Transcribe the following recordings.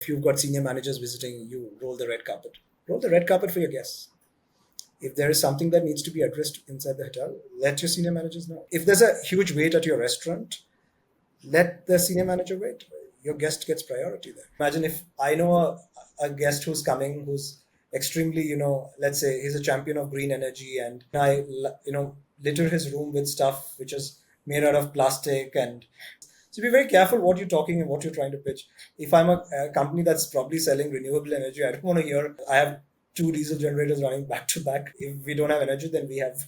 If you've got senior managers visiting, you roll the red carpet. Roll the red carpet for your guests. If there is something that needs to be addressed inside the hotel, let your senior managers know. If there's a huge wait at your restaurant, let the senior manager wait. Your guest gets priority there. Imagine if I know a guest who's coming who's extremely, let's say he's a champion of green energy, and I, litter his room with stuff which is made out of plastic. And so be very careful what you're talking and what you're trying to pitch. If I'm a company that's probably selling renewable energy, I don't want to hear I have two diesel generators running back to back. If we don't have energy, then we have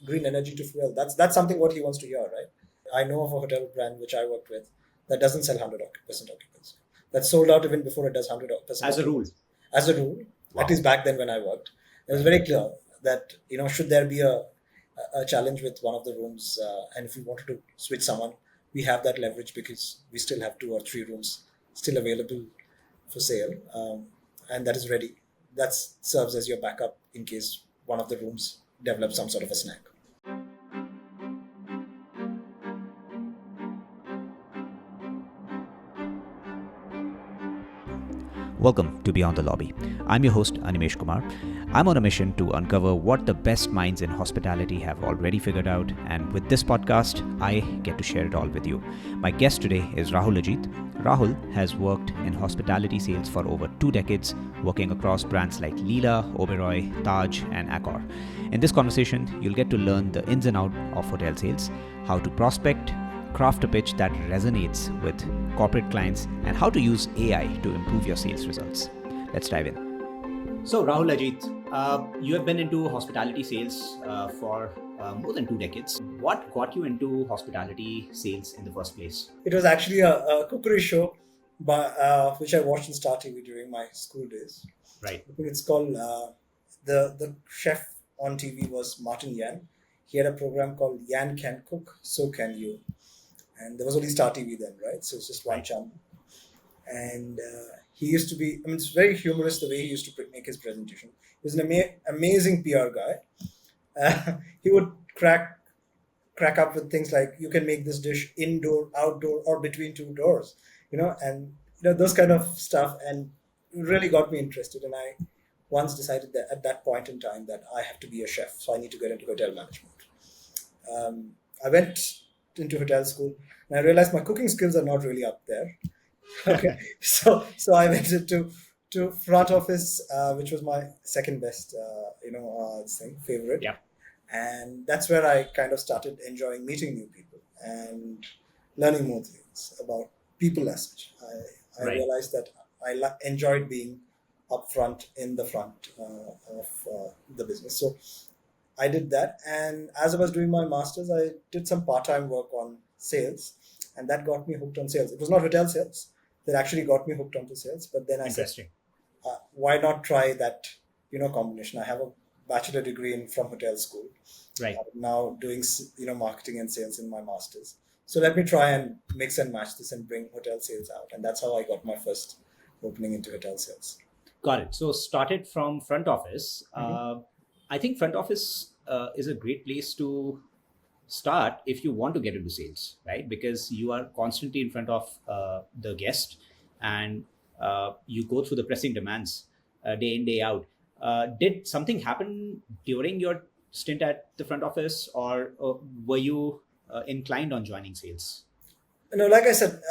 green energy to fuel. That's something what he wants to hear, right? I know of a hotel brand which I worked with that doesn't sell 100% occupancy. That's sold out even before it does 100% As a rule. As a rule, Wow. at least back then when I worked, it was very clear that should there be a challenge with one of the rooms, and if we wanted to switch someone, we have that leverage because we still have 2 or 3 rooms still available for sale, and that is ready. That serves as your backup in case one of the rooms develops some sort of a snag. Welcome to Beyond the Lobby. I'm your host, Animesh Kumar. I'm on a mission to uncover what the best minds in hospitality have already figured out, and with this podcast, I get to share it all with you. My guest today is Rahul Ajit. Rahul has worked in hospitality sales for over 2 decades, working across brands like Leela, Oberoi, Taj, and Accor. In this conversation, you'll get to learn the ins and outs of hotel sales, how to prospect, craft a pitch that resonates with corporate clients, and how to use AI to improve your sales results. Let's dive in. So, Rahul Ajit, you have been into hospitality sales for more than 2 decades. What got you into hospitality sales in the first place? It was actually a cookery show, which I watched on Star TV during my school days. Right. I think it's called the chef on TV was Martin Yan. He had a program called Yan Can Cook, So Can You. And there was only Star TV then, right? So it's just one channel. And he used to be, it's very humorous the way he used to make his presentation. He was an amazing PR guy. He would crack up with things like, you can make this dish indoor, outdoor, or between 2 doors, and those kind of stuff. And it really got me interested. And I once decided that at that point in time that I have to be a chef. So I need to get into hotel management. I went into hotel school, and I realized my cooking skills are not really up there. Okay, so I went to front office, which was my second best, favorite. Yeah. And that's where I kind of started enjoying meeting new people and learning more things about people as such. I Right. realized that I enjoyed being up front in the front of the business. So I did that, and as I was doing my masters, I did some part-time work on sales, and that got me hooked on sales. It was not hotel sales that actually got me hooked onto sales, but then I said, Interesting. why not try that combination? I have a bachelor degree from hotel school. Right. I'm now doing marketing and sales in my masters. So let me try and mix and match this and bring hotel sales out, and that's how I got my first opening into hotel sales. Got it. So started from front office. I think front office is a great place to start if you want to get into sales, right? Because you are constantly in front of the guest, and you go through the pressing demands day in, day out. Did something happen during your stint at the front office, or were you inclined on joining sales? Like I said,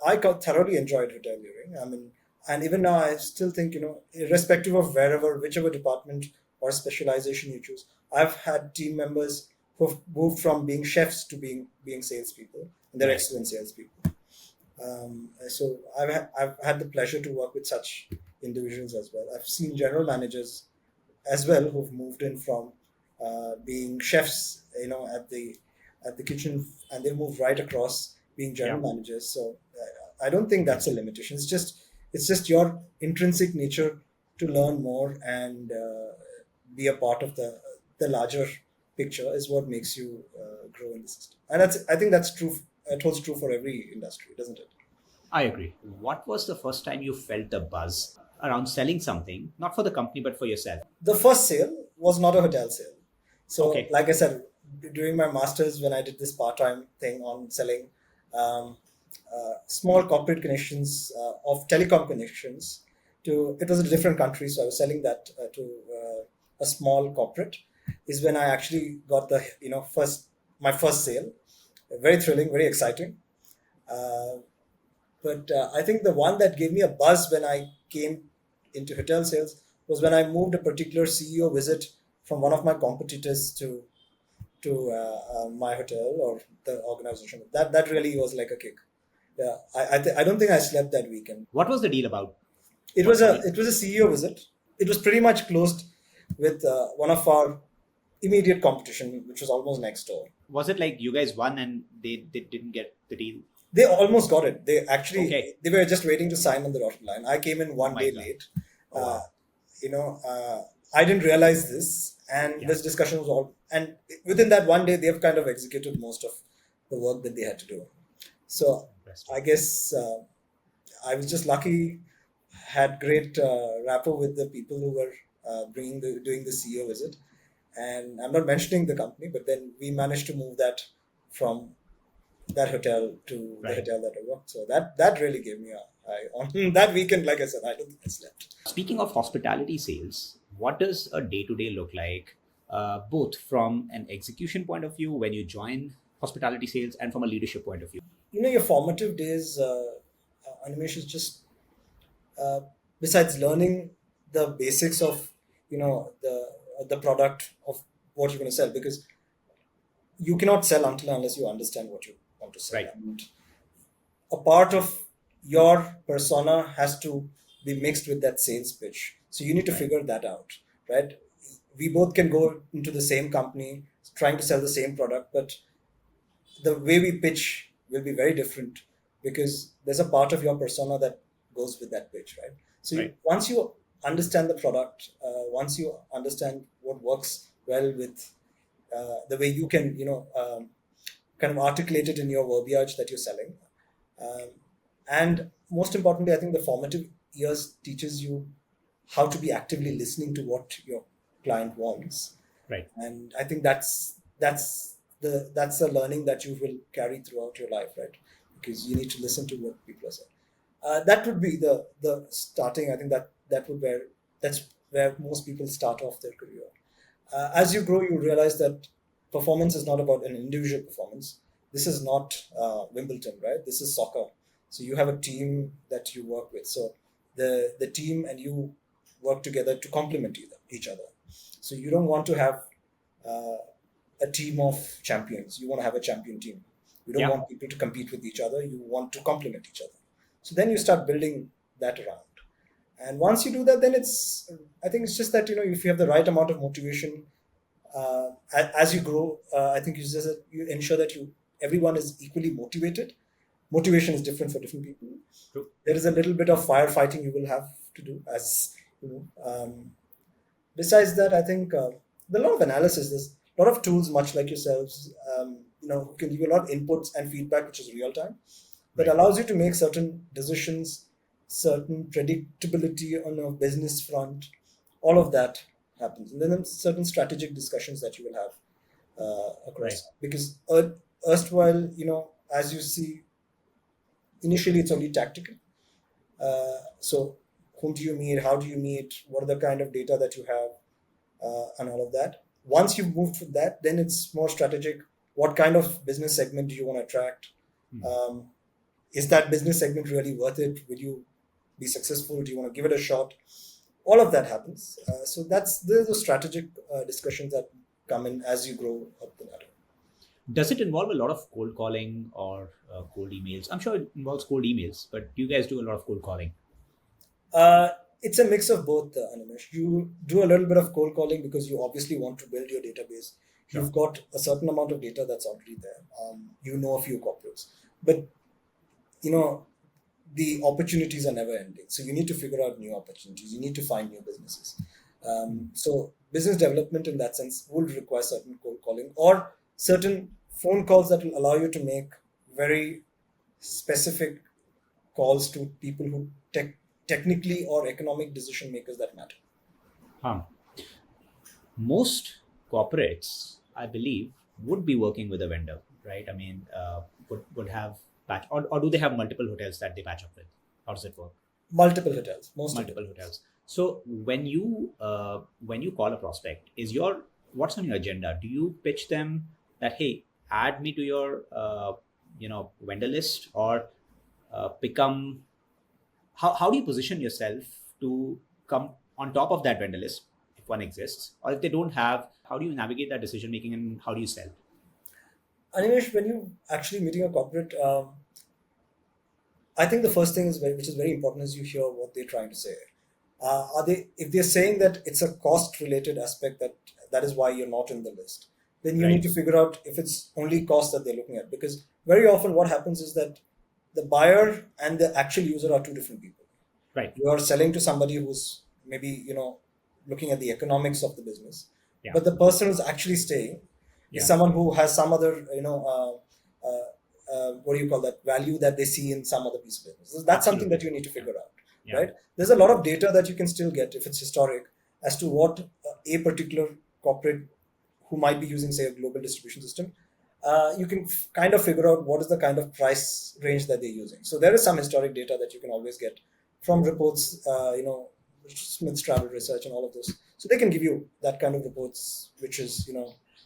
I thoroughly enjoyed hoteliering. And even now, I still think, irrespective of whichever department or specialization you choose, I've had team members who've moved from being chefs to being salespeople, and they're Right. excellent salespeople. So I've had the pleasure to work with such individuals as well. I've seen general managers as well who've moved in from being chefs, at the kitchen, and they moved right across being general managers. So I don't think that's a limitation. It's just your intrinsic nature to learn more and be a part of the larger picture is what makes you grow in the system. And I think that's true. It holds true for every industry, doesn't it? I agree. What was the first time you felt the buzz around selling something, not for the company, but for yourself? The first sale was not a hotel sale. So, Okay. like I said, during my masters, when I did this part-time thing on selling, small corporate connections of telecom connections to. It was a different country, so I was selling that to a small corporate. Is when I actually got the first my first sale. Very thrilling, very exciting. Uh, but I think the one that gave me a buzz when I came into hotel sales was when I moved a particular CEO visit from one of my competitors to my hotel or the organization. That really was like a kick. Yeah, I don't think I slept that weekend. What was the deal about? It What was what a did, it was a CEO visit. It was pretty much closed with one of our immediate competition, which was almost next door. was it like you guys won and they didn't get the deal? They almost got it. Okay. They were just waiting to sign on the dotted line. I came in Oh one my day god. late. Oh Uh, wow. I didn't realize this, and Yeah. this discussion was all. And within that one day, they've kind of executed most of the work that they had to do. So Interesting. I guess I was just lucky. Had great rapport with the people who were doing the CEO visit, and I'm not mentioning the company, but then we managed to move that from that hotel to the Right. hotel that I worked. So that really gave me a high on that weekend. Like I said, I don't think I slept. Speaking of hospitality sales, what does a day to day look like, both from an execution point of view when you join hospitality sales and from a leadership point of view? Your formative days, animation is just uh, besides learning the basics of the product of what you're going to sell, because you cannot sell until unless you understand what you want to sell. Right. And a part of your persona has to be mixed with that sales pitch. So you need to Right. figure that out, right? We both can go into the same company trying to sell the same product, but the way we pitch will be very different because there's a part of your persona that goes with that pitch, right? So Right. once you understand the product, once you understand what works well with the way you can, kind of articulate it in your verbiage that you're selling, um, and most importantly, I think the formative years teaches you how to be actively listening to what your client wants. Right. And I think that's the learning that you will carry throughout your life, right? Because you need to listen to what people are saying. That would be the starting. I think that's where most people start off their career. As you grow, you realize that performance is not about an individual performance. This is not Wimbledon, right? This is soccer. So you have a team that you work with. So the team and you work together to complement each other. So you don't want to have uh, a team of champions. You want to have a champion team. You don't Yeah. want people to compete with each other. You want to complement each other. So then you start building that around. And once you do that, then I think it's just that, if you have the right amount of motivation, as you grow, I think you ensure that everyone is equally motivated. Motivation is different for different people. True. There is a little bit of firefighting you will have to do as you know. Besides that, I think there's a lot of analysis. There's a lot of tools, much like yourselves, who can give you a lot of inputs and feedback, which is real time, that Right. allows you to make certain decisions, certain predictability on a business front. All of that happens, and then there's certain strategic discussions that you will have Right. across. Because erstwhile, as you see, initially it's only tactical. So whom do you meet? How do you meet? What are the kind of data that you have? And all of that. Once you've moved from that, then it's more strategic. What kind of business segment do you want to attract? Hmm. Um, is that business segment really worth it? Will you be successful? Do you want to give it a shot? All of that happens. So there's the strategic discussions that come in as you grow up the ladder. Does it involve a lot of cold calling or cold emails? I'm sure it involves cold emails, but do you guys do a lot of cold calling? Uh, it's a mix of both, Animesh. You do a little bit of cold calling because you obviously want to build your database. Sure. You've got a certain amount of data that's already there. You know a few corporates, but you know the opportunities are never ending. So you need to figure out new opportunities. You need to find new businesses. Hmm. So business development in that sense would require certain cold calling or certain phone calls that will allow you to make very specific calls to people who technically or economic decision makers that matter. Huh. Most corporates, I believe, would be working with a vendor, right? I mean, would have patch, or do they have multiple hotels that they patch up with? How does it work? Multiple hotels, most of them. Multiple hotels. So when you call a prospect, is your what's on your agenda? Do you pitch them that, hey, add me to your vendor list, or become how do you position yourself to come on top of that vendor list if one exists, or if they don't have, how do you navigate that decision making and how do you sell? Animesh, when you actually meeting a corporate, I think the first thing is which is very important, is you hear what they're trying to say. Are they, if they're saying that it's a cost related aspect, that is why you're not in the list, then you need Right. to figure out if it's only cost that they're looking at. Because very often what happens is that the buyer and the actual user are two different people. Right. You are selling to somebody who's maybe looking at the economics of the business, Yeah. but the person who's actually staying is Yeah. someone who has some other what do you call that, value that they see in some other piece of business. So that's something Absolutely. that you need to figure out, Yeah. right? There's a lot of data that you can still get if it's historic as to what a particular corporate who might be using, say, a global distribution system, you can kind of figure out what is the kind of price range that they're using. So there is some historic data that you can always get from reports, Smith's Travel Research and all of those. So they can give you that kind of reports, which is,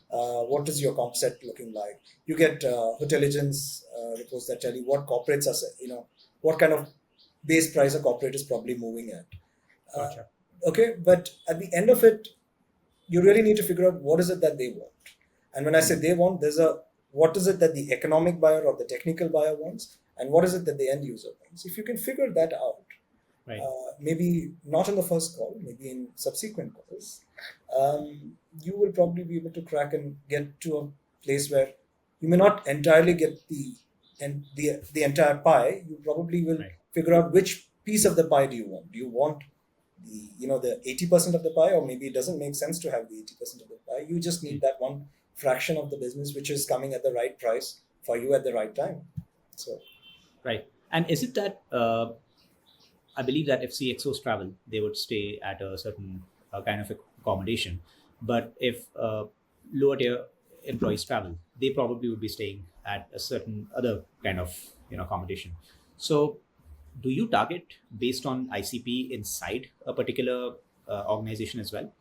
what is your comp set looking like. You get Hotelligence reports that tell you what corporates are, what kind of base price a corporate is probably moving at. Gotcha. Okay, but at the end of it, you really need to figure out what is it that they want. And when I say they want, there's a what is it that the economic buyer or the technical buyer wants, and what is it that the end user wants. If you can figure that out, Right. maybe not in the first call, maybe in subsequent calls, you will probably be able to crack and get to a place where you may not entirely get the entire pie. You probably will Right. figure out which piece of the pie do you want. Do you want the 80% of the pie, or maybe it doesn't make sense to have the 80% of the pie. You just need that one fraction of the business which is coming at the right price for you at the right time. So Right. And is it that I believe that if CXOs travel, they would stay at a certain kind of accommodation. But if lower tier employees travel, they probably would be staying at a certain other kind of accommodation. So, do you target based on ICP inside a particular organization as well?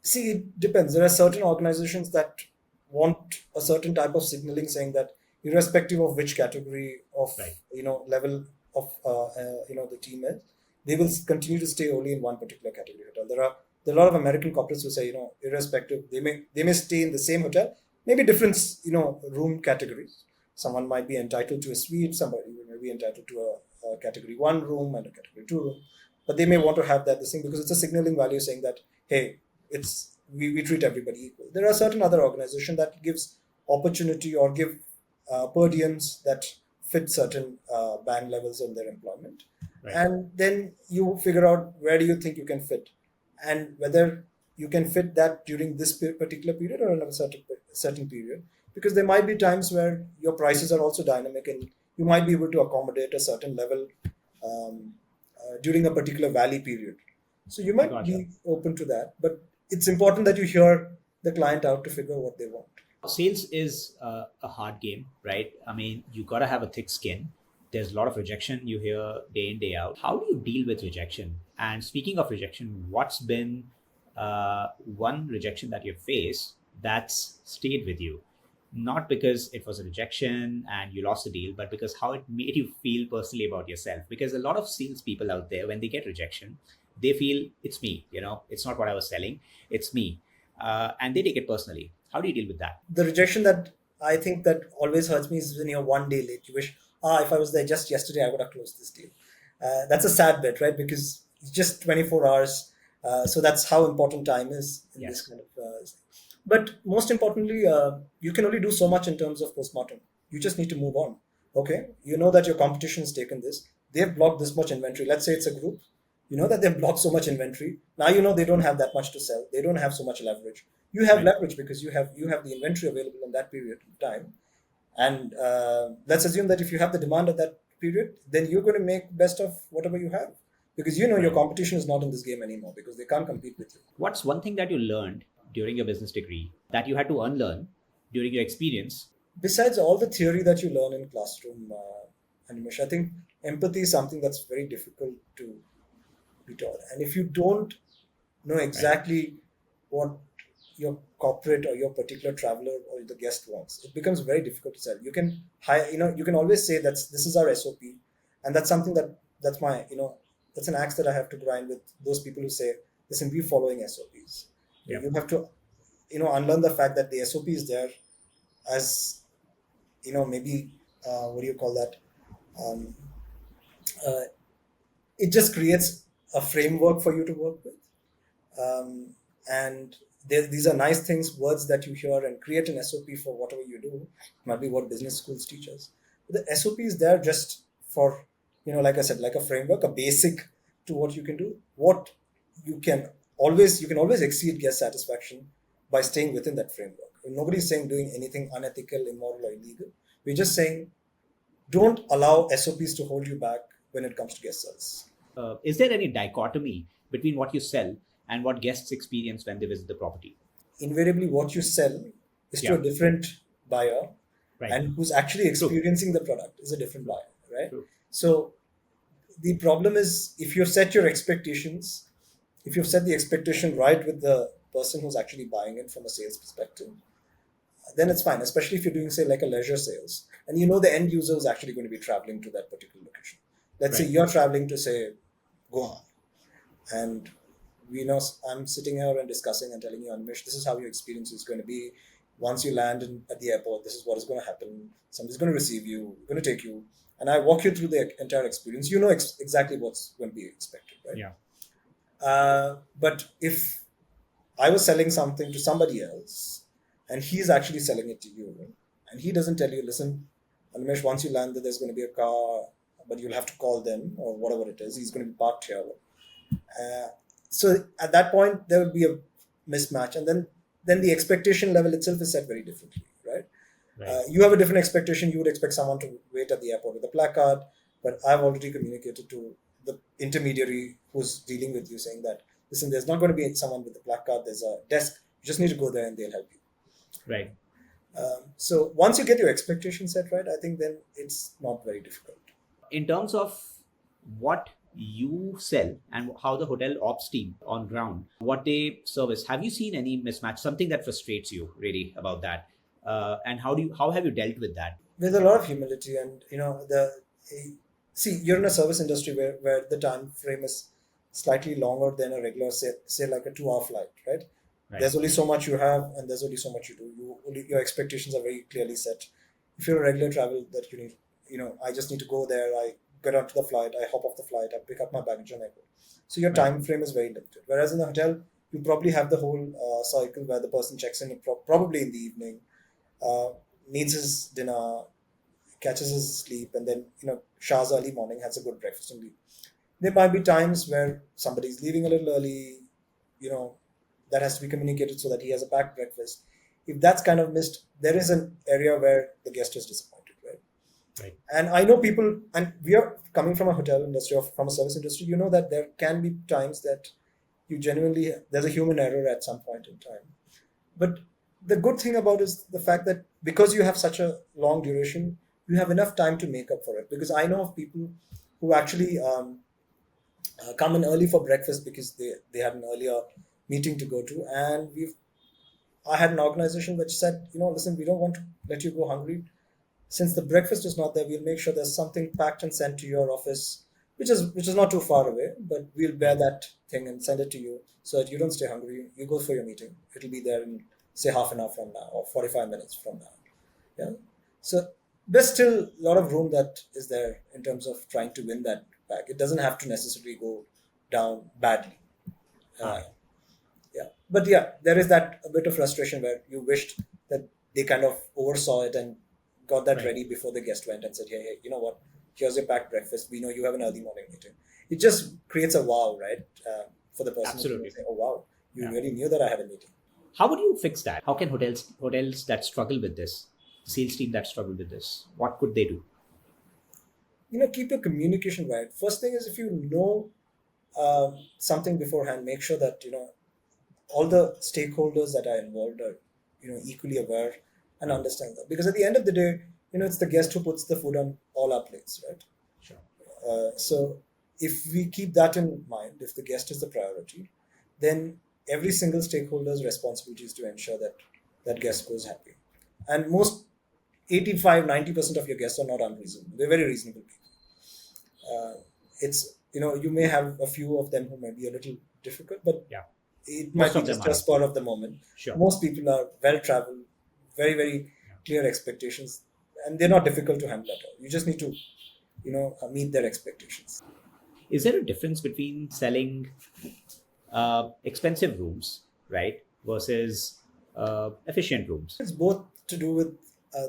see, it depends. There are certain organizations that want a certain type of signaling, saying that irrespective of which category of Right. level of the team is, they will continue to stay only in one particular category hotel. There are a lot of American corporates who say, irrespective, they may stay in the same hotel, maybe different room categories. Someone might be entitled to a suite, somebody may be entitled to a category one room and a category two room, but they may want to have that the same because it's a signaling value saying that, hey, we treat everybody equal. There are certain other organizations that gives opportunity or give per diems that fit certain band levels on their employment, Right. and then you figure out where do you think you can fit, and whether you can fit that during this particular period or another certain period, because there might be times where your prices are also dynamic and you might be able to accommodate a certain level during a particular valley period. So you might Gotcha. be open to that, but it's important that you hear the client out to figure what they want. Sales is a hard game, right? I mean, you got to have a thick skin. There's a lot of rejection you hear day in, day out. How do you deal with rejection? And speaking of rejection, what's been one rejection that you've faced that's stayed with you? Not because it was a rejection and you lost the deal, but because how it made you feel personally about yourself. Because a lot of salespeople out there, when they get rejection, they feel it's me, it's not what I was selling, it's me. And they take it personally. How do you deal with that? The rejection that I think that always hurts me is when you're one day late. You wish, if I was there just yesterday, I would have closed this deal. That's a sad bit, right? Because it's just 24 hours. So that's how important time is in this Yes. kind of. But most importantly, you can only do so much in terms of postmortem. You just need to move on. Okay, you know that your competition has taken this. They've blocked this much inventory. Let's say it's a group. You know that they've blocked so much inventory. Now you know they don't have that much to sell. They don't have so much leverage. You have Right. leverage because you have the inventory available in that period of time. And let's assume that if you have the demand at that period, then you're going to make best of whatever you have, because you know your Right. competition is not in this game anymore because they can't compete with you. What's one thing that you learned during your business degree that you had to unlearn during your experience besides all the theory that you learn in classroom, Animesh, I think empathy is something that's very difficult to be taught. And if you don't know Right. exactly what your corporate or your particular traveler or the guest wants, it becomes very difficult to sell. You can hire, you can always say that's this is our SOP, and that's something that's my, that's an axe that I have to grind with those people who say, listen, we're following SOPs. Yeah. You have to, unlearn the fact that the SOP is there as, maybe, what do you call that? Um, uh, it just creates a framework for you to work with. And these are nice things, words that you hear, and create an SOP for whatever you do. Might be what business schools teach us. But the SOP is there just for, like I said, like a framework, a basic to what you can do. What you can always exceed guest satisfaction by staying within that framework. Nobody's saying doing anything unethical, immoral, or illegal. We're just saying don't allow SOPs to hold you back when it comes to guest service. Is there any dichotomy between what you sell and what guests experience when they visit the property? Invariably what you sell is to Yeah. a different buyer, Right. and who's actually True. experiencing the product is a different True. buyer, right? True. So the problem is if you've set your expectations, if you've set the expectation right with the person who's actually buying it from a sales perspective, then it's fine, especially if you're doing, say, like a leisure sales, and the end user is actually going to be traveling to that particular location. Let's say Right. you're traveling to, say, Goa, and I'm sitting here and discussing and telling you, Animesh, this is how your experience is going to be. Once you land at the airport, this is what is going to happen. Somebody's going to receive you, going to take you, and I walk you through the entire experience. You know exactly what's going to be expected, right? Yeah. But if I was selling something to somebody else, and he's actually selling it to you, and he doesn't tell you, listen, Animesh, once you land, there's going to be a car, but you'll have to call them or whatever it is. He's going to be parked here. Uh, so at that point, there will be a mismatch, and then the expectation level itself is set very differently, right? Right. You have a different expectation. You would expect someone to wait at the airport with a placard, but I've already communicated to the intermediary who's dealing with you, saying that, listen, there's not going to be someone with a placard. There's a desk. You just need to go there, and they'll help you. Right. So once you get your expectation set right, I think then it's not very difficult. In terms of what you sell and how the hotel ops team on ground, what they service, have you seen any mismatch, something that frustrates you really about that? And how have you dealt with that? With a lot of humility, and see, you're in a service industry where the time frame is slightly longer than a regular, say like a 2 hour flight, right? Right. There's only so much you have, and there's only so much you do. Your expectations are very clearly set. If you're a regular travel, that you need, I just need to go there. I get onto the flight, I hop off the flight, I pick up my baggage, and I go. So your Right. time frame is very limited. Whereas in the hotel, you probably have the whole cycle where the person checks in probably in the evening, uh, needs his dinner, catches his sleep, and then showers early morning, has a good breakfast, and leave. There might be times where somebody's leaving a little early, you know, that has to be communicated so that he has a packed breakfast. If that's kind of missed, there is an area where the guest is disappointed, right? Right. And I know people, and we are coming from a hotel industry or from a service industry, you know that there can be times that you genuinely, there's a human error at some point in time. But the good thing about is the fact that because you have such a long duration, you have enough time to make up for it. Because I know of people who actually come in early for breakfast because they had an earlier meeting to go to, and I had an organization which said, listen, we don't want to let you go hungry. Since the breakfast is not there, we'll make sure there's something packed and sent to your office, which is not too far away, but we'll bear Right. that thing and send it to you so that you don't stay hungry. You go for your meeting. It'll be there in, say, half an hour from now or 45 minutes from now. Yeah. So there's still a lot of room that is there in terms of trying to win that back. It doesn't have to necessarily go down badly. All Uh, right. yeah, but yeah, there is that a bit of frustration where you wished that they kind of oversaw it and got that Right. ready before the guest went and said, hey, you know what, here's your packed breakfast, we know you have an early morning meeting. It just creates a wow, right? For the person who's going to Absolutely. say, oh wow, you Yeah. really knew that I had a meeting. How would you fix that? How can hotels that struggle with this, sales team that struggle with this, what could they do? Keep your communication right. First thing is, if you know something beforehand, make sure that all the stakeholders that are involved are equally aware, and Right. understand that. Because at the end of the day, it's the guest who puts the food on all our plates, right? Sure. So if we keep that in mind, if the guest is the priority, then every single stakeholder's responsibility is to ensure that that guest goes happy. And most 85-90% of your guests are not unreasonable. They're very reasonable people. It's you may have a few of them who may be a little difficult, but Yeah. it might Most be of them just a are. spur of the moment. Sure. Most people are well traveled, very very clear expectations, and they're not difficult to handle at all. You just need to meet their expectations. Is there a difference between selling expensive rooms, right, versus efficient rooms? It's both to do with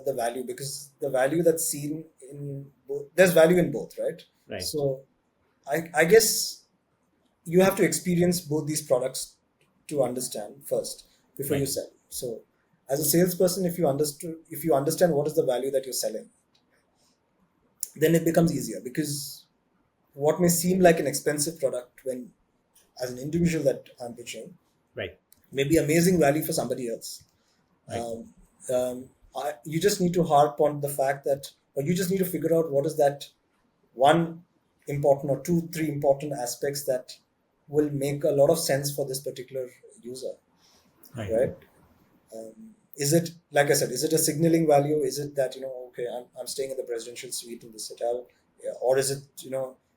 the value, because the value that's seen in both, there's value in both, right? Right. So I guess you have to experience both these products to understand first before you Right. sell. So as a salesperson, if you understand what is the value that you're selling, then it becomes easier, because what may seem like an expensive product when as an individual that I'm pitching Right. may be amazing value for somebody else. Right. You just need to harp on the fact that, or you just need to figure out what is that one important or two, three important aspects that will make a lot of sense for this particular user, Right. right? Is it, like I said, is it a signaling value? Is it that, okay, I'm staying in the presidential suite in this hotel? Yeah. Or is it,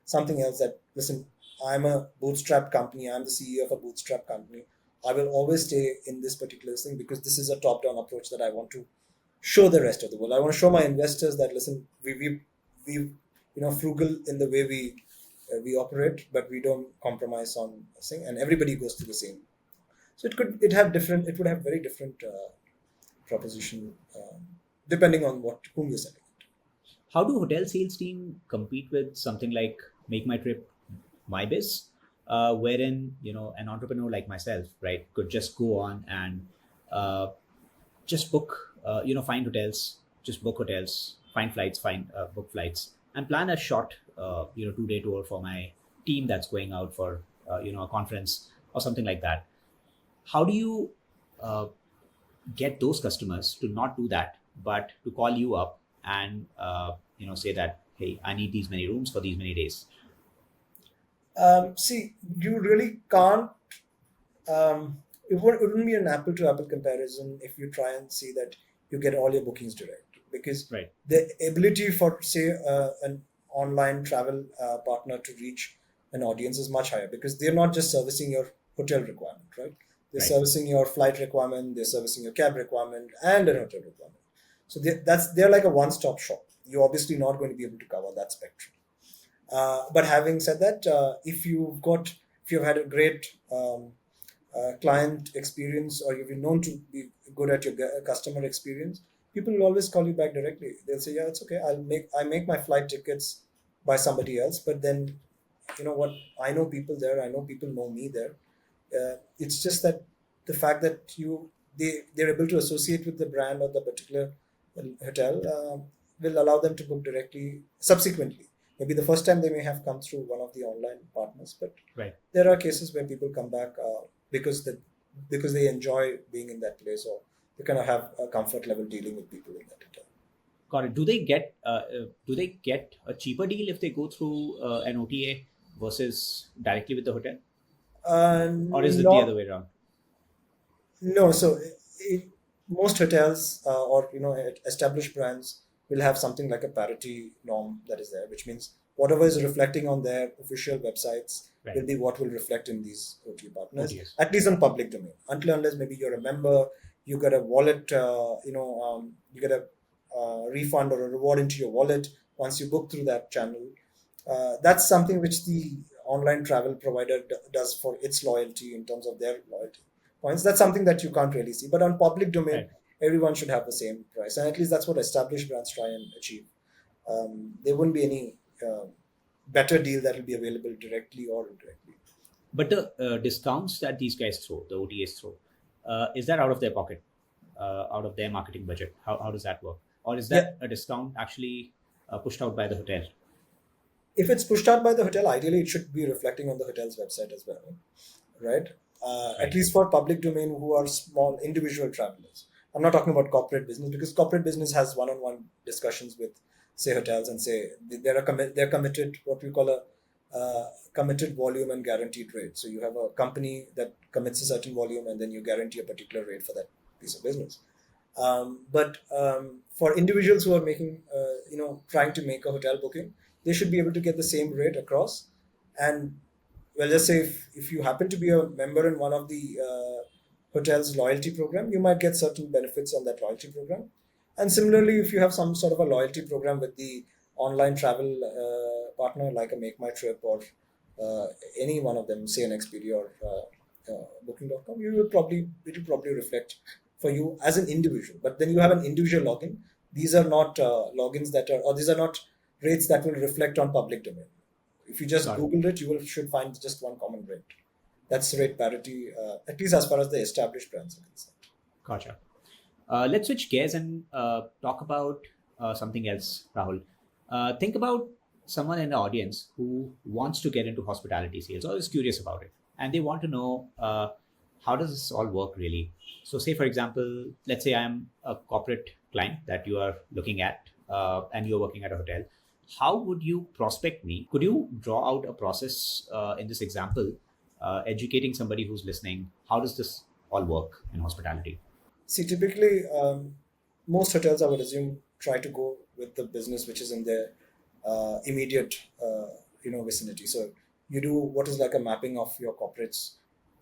something else that, listen, I'm a bootstrap company. I'm the CEO of a bootstrap company. I will always stay in this particular thing because this is a top-down approach that I want to show the rest of the world. I want to show my investors that, listen, we frugal in the way we operate, but we don't compromise on this thing, and everybody goes to the same. So it would have very different proposition, depending on whom you're selling. How do hotel sales team compete with something like Make My Trip, My Biz, wherein an entrepreneur like myself, right, could just go on and uh, just book, find hotels, just book hotels, find flights, find book flights, and plan a short, 2-day tour for my team that's going out for, a conference or something like that. How do you uh, get those customers to not do that, but to call you up and say that, hey, I need these many rooms for these many days? See, you really can't. It wouldn't be an apple to apple comparison if you try and see that you get all your bookings direct, because Right. the ability for, say, an online travel partner to reach an audience is much higher, because they're not just servicing your hotel requirement, right? They're Right. servicing your flight requirement, they're servicing your cab requirement, and an hotel requirement. So they're like a one-stop shop. You're obviously not going to be able to cover that spectrum. But having said that, if you've had a great client experience, or you've been known to be good at your customer experience, people will always call you back directly. They'll say, "Yeah, it's okay. I make my flight tickets by somebody else, but then, you know what? I know people there. I know people know me there. It's just that the fact that they're able to associate with the brand or the particular hotel will allow them to book directly subsequently. Maybe the first time they may have come through one of the online partners, but Right. there are cases where people come back because they enjoy being in that place, or they kind of have a comfort level dealing with people in that hotel. Got it. Do they get a cheaper deal if they go through an OTA versus directly with the hotel, or is it the other Not way around? No, so most hotels or established brands will have something like a parity norm that is there, which means whatever is reflecting on their official websites Right. will be what will reflect in these OTA partners, OTAs. at least on public domain. Until unless maybe you're a member, you get a wallet, you get a refund or a reward into your wallet once you book through that channel. That's something which the online travel provider does for its loyalty in terms of their loyalty points. That's something that you can't really see. But on public domain, Right. everyone should have the same price, and at least that's what established brands try and achieve. There wouldn't be any better deal that will be available directly or indirectly. But the discounts that these guys throw, the OTAs throw, is that out of their pocket, out of their marketing budget? How does that work? Or is Yeah, that a discount actually pushed out by the hotel? if it's pushed out by the hotel, ideally it should be reflecting on the hotel's website as well, right? At Right. least for public domain who are small individual travelers. I'm not talking about corporate business, because corporate business has one-on-one discussions with, say, hotels, and say they're committed, what we call a committed volume and guaranteed rate. So you have a company that commits a certain volume, and then you guarantee a particular rate for that piece of business. But for individuals who are making, trying to make a hotel booking, they should be able to get the same rate across. And well, just say if you happen to be a member in one of the hotel's loyalty program, you might get certain benefits on that loyalty program. And similarly, if you have some sort of a loyalty program with the online travel partner, like a Make My Trip or uh, any one of them, say an Expedia or Booking.com, it will probably reflect for you as an individual. But then you have an individual login. These are not logins that are, or these are not rates that will reflect on public domain. If you just Got it. Google it, should find just one common rate. That's rate parity, at least as far as the established brands are concerned. Gotcha. Let's switch gears and talk about something else, Rahul. Think about someone in the audience who wants to get into hospitality sales or is curious about it, and they want to know how does this all work really. So, say for example, let's say I'm a corporate client that you are looking at, and you're working at a hotel. How would you prospect me? Could you draw out a process in this example, educating somebody who's listening? How does this all work in hospitality? See, typically, most hotels, I would assume, try to go with the business which is in their immediate, vicinity. So you do what is like a mapping of your corporates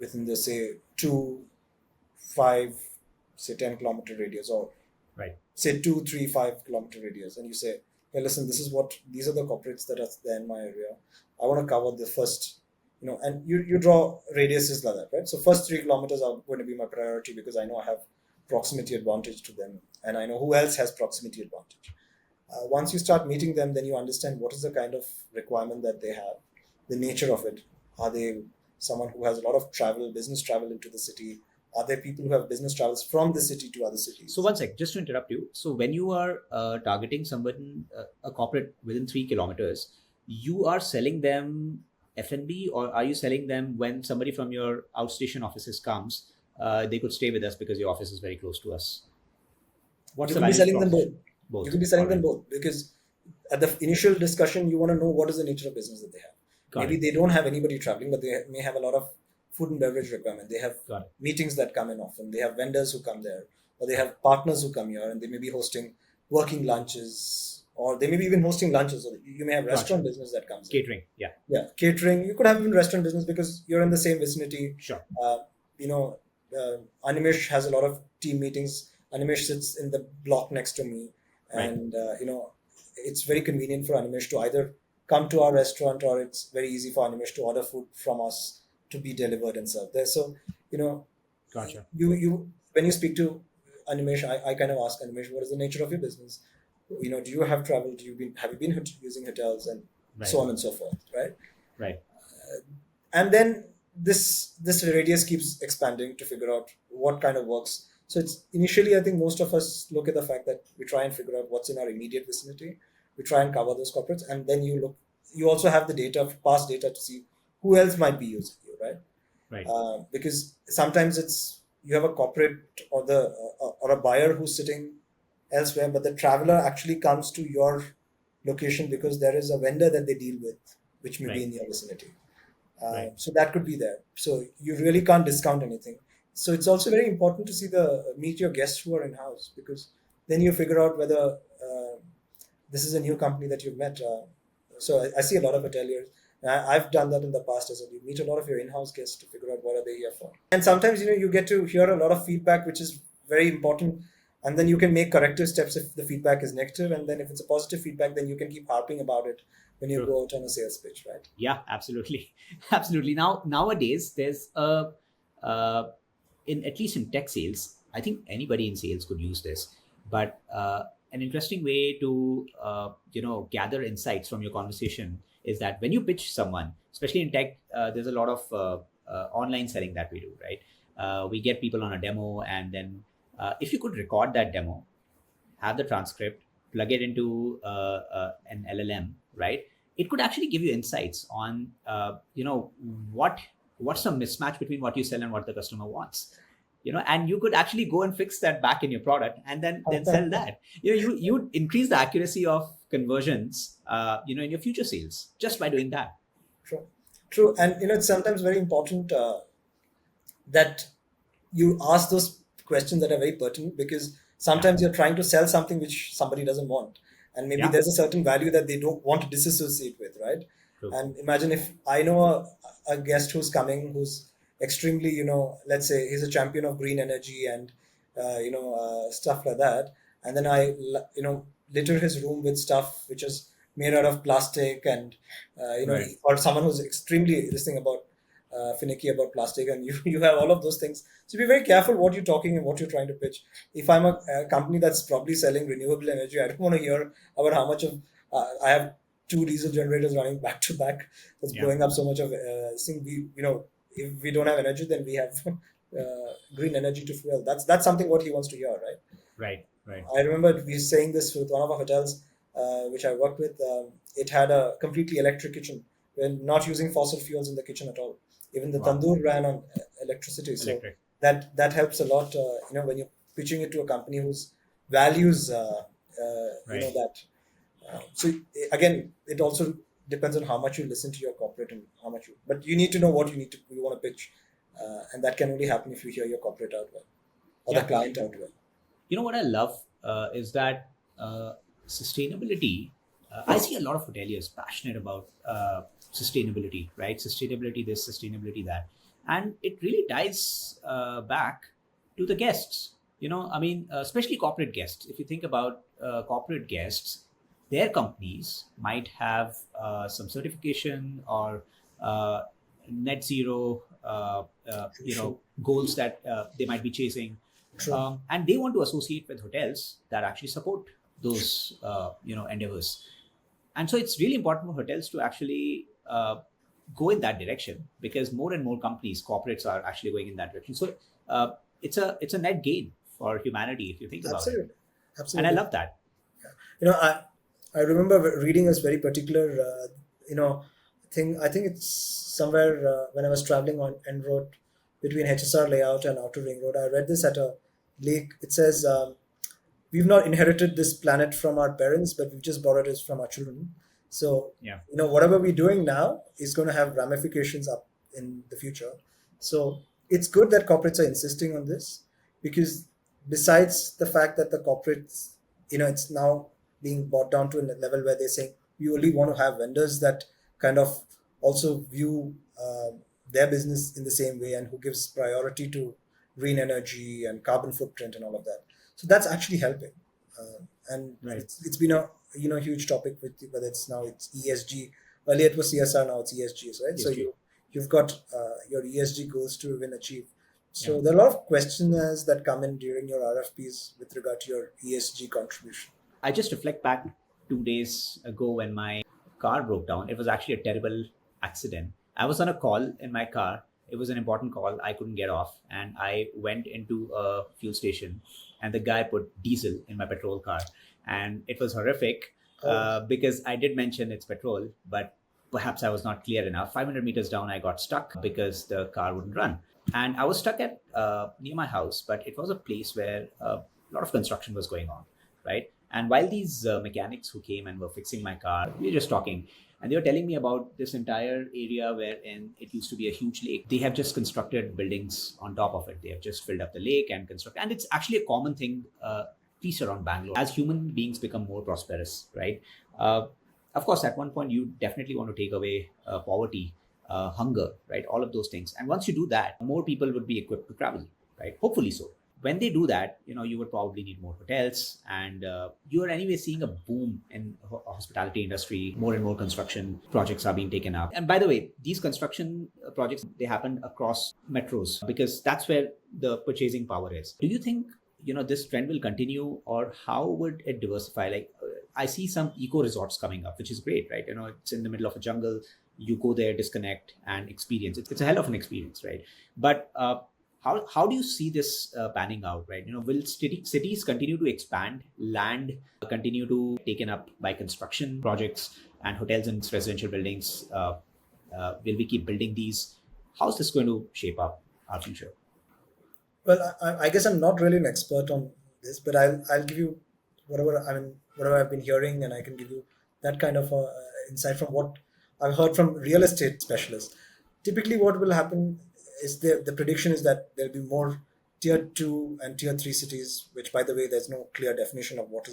within the, say, 2, 5, say 10 kilometer radius, or Right. say 2, 3, 5 kilometer radius, and you say, hey, listen, these are the corporates that are there in my area. I want to cover the first, and you draw radiuses like that, right? So first 3 kilometers are going to be my priority, because I know I have proximity advantage to them, and I know who else has proximity advantage. Once you start meeting them, then you understand what is the kind of requirement that they have, the nature of it. Are they someone who has a lot of travel, business travel into the city? Are there people who have business travels from the city to other So cities? one sec, just to interrupt you. So when you are targeting someone, a corporate within 3 kilometers, you are selling them F&B, or are you selling them when somebody from your outstation offices comes? They could stay with us because your office is very close to us. What's You the could be value selling them both. proposition? You Both. could be All selling them right. both, because at the initial discussion, you want to know what is the nature of business that they have. Got Maybe it. they don't have anybody traveling, but they may have a lot of food and beverage requirement. They have Got it. meetings that come in often. They have vendors who come there, or they have partners who come here, and they may be hosting working lunches, or they may be even hosting lunches. Or you may have Gotcha. restaurant business that comes in. Catering. Yeah. Yeah, catering. You could have even restaurant business, because you're in the same vicinity. Sure. Uh, you know, Animesh has a lot of team meetings. Animesh sits in the block next to me, Right. and it's very convenient for Animesh to either come to our restaurant, or it's very easy for Animesh to order food from us to be delivered and served there. So you know, Gotcha. you when you speak to Animesh, I kind of ask Animesh, what is the nature of your business? Do you have travel? Have you been using hotels, and Right. so on and so forth, right? Right. And then this radius keeps expanding to figure out what kind of works. So it's initially, I think most of us look at the fact that we try and figure out what's in our immediate vicinity. We try and cover those corporates, and then you also have the data, past data, to see who else might be using you, right? Right. Because sometimes it's you have a corporate, or a buyer who's sitting elsewhere, but the traveler actually comes to your location because there is a vendor that they deal with, which may be Right. in your vicinity. Right. So that could be there. So you really can't discount anything. So it's also very important to see the meet your guests who are in house, because then you figure out whether this is a new company that you've met. So I see a lot of hoteliers. And I've done that in the past as well. You meet a lot of your in-house guests to figure out what are they here for. And sometimes you get to hear a lot of feedback, which is very important. And then you can make corrective steps if the feedback is negative. And then if it's a positive feedback, then you can keep harping about it when you True. go out on a sales pitch, right? Yeah, absolutely. Absolutely. Nowadays, there's uh, in at least in tech sales, I think anybody in sales could use this. But an interesting way to gather insights from your conversation is that when you pitch someone, especially in tech, there's a lot of online selling that we do, right? We get people on a demo, and then if you could record that demo, have the transcript, plug it into an LLM, right? It could actually give you insights on, what what's the mismatch between what you sell and what the customer wants. and you could actually go and fix that back in your product and then sell that. You increase the accuracy of conversions, in your future sales just by doing that. True, true, and it's sometimes very important that you ask those questions that are very pertinent, because Yeah. sometimes you're trying to sell something which somebody doesn't want, and maybe Yeah. there's a certain value that they don't want to disassociate with, right? True. And imagine if I know a guest who's coming, who's extremely, let's say he's a champion of green energy and stuff like that, and then litter his room with stuff which is made out of plastic, and Right. or someone who's extremely this thing about finicky about plastic, and you have all of those things. So be very careful what you're talking and what you're trying to pitch. If I'm a company that's probably selling renewable energy, I don't want to hear about how much of I have two diesel generators running back to back that's Yeah. blowing up so much of thing. If we don't have energy, then we have green energy to fuel. That's something what he wants to hear, right? Right. Right. I remember we saying this with one of our hotels, which I worked with. It had a completely electric kitchen. We're not using fossil fuels in the kitchen at all. Even the Wow. tandoor ran on electricity. So Electric. that helps a lot. When you're pitching it to a company whose values, Right. that. Again, it also depends on how much you listen to your corporate and how much you. But you need to know what you want to pitch, and that can only happen if you hear your corporate out well or the Yeah. client out well. What I love is that sustainability. I see a lot of hoteliers passionate about sustainability, right? Sustainability this, sustainability that, and it really ties back to the guests. Especially corporate guests. If you think about corporate guests, their companies might have some certification or net zero, True, goals that they might be chasing, true. and they want to associate with hotels that actually support those endeavors. And so it's really important for hotels to actually go in that direction, because more and more companies, corporates, are actually going in that direction. So it's a net gain for humanity if you think about it, Absolutely, and I absolutely. love that. You know, I remember reading this very particular thing. I think it's somewhere when I was traveling on N Road between HSR layout and Outer Ring Road. I read this at a lake. It says, we've not inherited this planet from our parents, but we've just borrowed it from our children. So, Yeah. whatever we're doing now is going to have ramifications up in the future. So it's good that corporates are insisting on this, because besides the fact that the corporates, it's now being brought down to a level where they're saying we only want to have vendors that kind of also view their business in the same way, and who gives priority to green energy and carbon footprint and all of that. So that's actually helping, and Right. it's been a huge topic with whether it's ESG. Earlier it was CSR, now it's ESG, right? So ESG. you've got your ESG goals to even achieve. Yeah. So there are a lot of questionnaires that come in during your RFPs with regard to your ESG contribution. I just reflect back 2 days ago when my car broke down. It was actually a terrible accident. I was on a call in my car. It was an important call. I couldn't get off. And I went into a fuel station, and the guy put diesel in my petrol car. And it was horrific Oh, because I did mention it's petrol, but perhaps I was not clear enough. 500 meters down, I got stuck because the car wouldn't run. And I was stuck at near my house, but it was a place where a lot of construction was going on, right? And while these mechanics who came and were fixing my car, we were just talking, and they were telling me about this entire area wherein it used to be a huge lake. They have just constructed buildings on top of it. They have just filled up the lake and construct, and it's actually a common thing, at least around Bangalore, as human beings become more prosperous, right? Uh, of course, at one point, you definitely want to take away poverty, hunger, right? All of those things. And once you do that, more people would be equipped to travel, right? Hopefully so. When they do that, you would probably need more hotels, and you are anyway seeing a boom in hospitality industry. More and more construction projects are being taken up. And by the way, these construction projects, they happen across metros because that's where the purchasing power is. Do you think this trend will continue, or how would it diversify? Like I see some eco resorts coming up, which is great, right? It's in the middle of a jungle. You go there, disconnect, and experience. It's a hell of an experience, right? But how do you see this panning out, right? Will cities continue to expand, land continue to taken up by construction projects and hotels and residential buildings? Will we keep building these? How's this going to shape up our future? Well, I guess I'm not really an expert on this, but I'll give you whatever I've been hearing, and I can give you that kind of insight from what I've heard from real estate specialists. Typically, what will happen is the prediction is that there'll be more tier two and tier three cities, which, by the way, there's no clear definition of what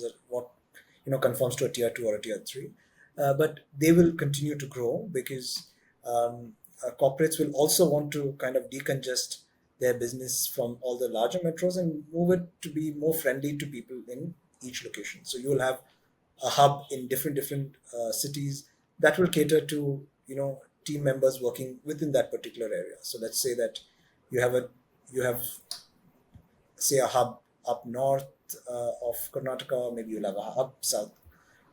conforms to a tier two or a tier three, but they will continue to grow because corporates will also want to kind of decongest their business from all the larger metros and move it to be more friendly to people in each location. So you will have a hub in different cities that will cater to team members working within that particular area. So let's say that you have a you have say a hub up north of Karnataka, maybe you'll have a hub south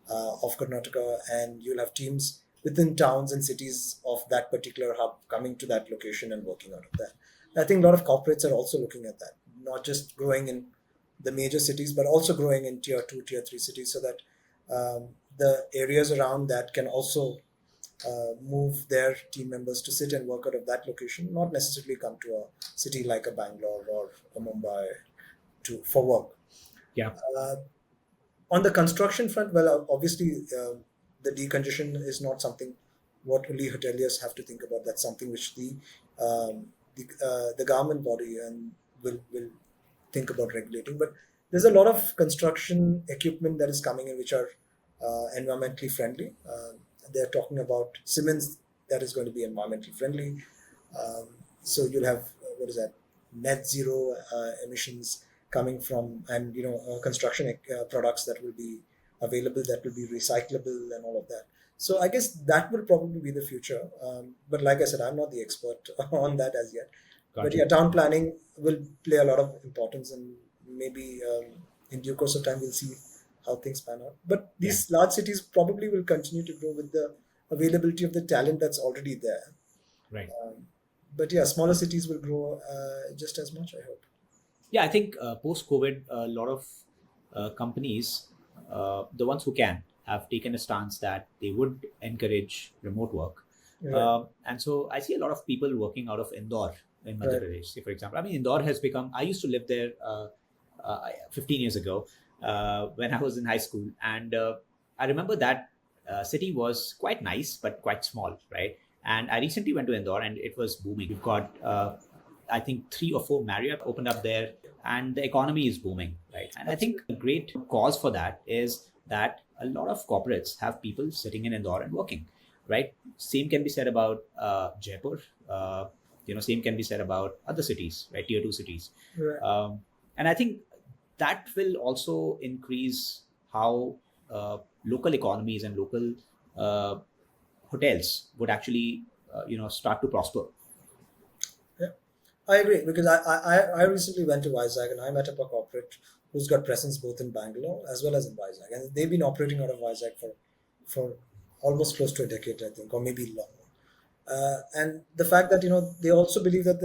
of Karnataka, and you'll have teams within towns and cities of that particular hub coming to that location and working out of that. I think a lot of corporates are also looking at that, not just growing in the major cities, but also growing in tier two, tier three cities, so that the areas around that can also move their team members to sit and work out of that location, not necessarily come to a city like a Bangalore or a Mumbai to for work. Yeah. Uh, on the construction front, well, obviously, the decongestion is not something what only hoteliers have to think about. That's something which the government body and will think about regulating. But there's a lot of construction equipment that is coming in which are environmentally friendly. They're talking about cements that is going to be environmentally friendly. Um, so you'll have what is that, net zero emissions coming from, and construction products that will be available, that will be recyclable and all of that. So I guess that will probably be the future. But like I said, I'm not the expert on that as yet. But Gotcha. yeah, town planning will play a lot of importance, and maybe in due course of time we'll see how things pan out. But Yeah. these large cities probably will continue to grow with the availability of the talent that's already there. Right. But yeah, smaller cities will grow just as much, I hope. Yeah, I think post COVID, a lot of companies, the ones who can, have taken a stance that they would encourage remote work. Right, And so I see a lot of people working out of Indore in Madhya right, Pradesh. Say, for example, I mean, Indore has become, I used to live there 15 years ago when I was in high school. And I remember that city was quite nice, but quite small, right? And I recently went to Indore and it was booming. We've got I think 3 or 4 Marriott opened up there, and the economy is booming, right? And I think a absolutely. great cause for that is that a lot of corporates have people sitting in Indore and working, right? Same can be said about Jaipur. Same can be said about other cities, right? Tier two cities, Right. and I think that will also increase how local economies and local uh, hotels would actually, start to prosper. Yeah, I agree because I recently went to Vizag and I met up a corporate who's got presence both in Bangalore as well as in Vizag, and they've been operating out of Vizag for almost close to a decade, I think, or maybe longer. And the fact that they also believe that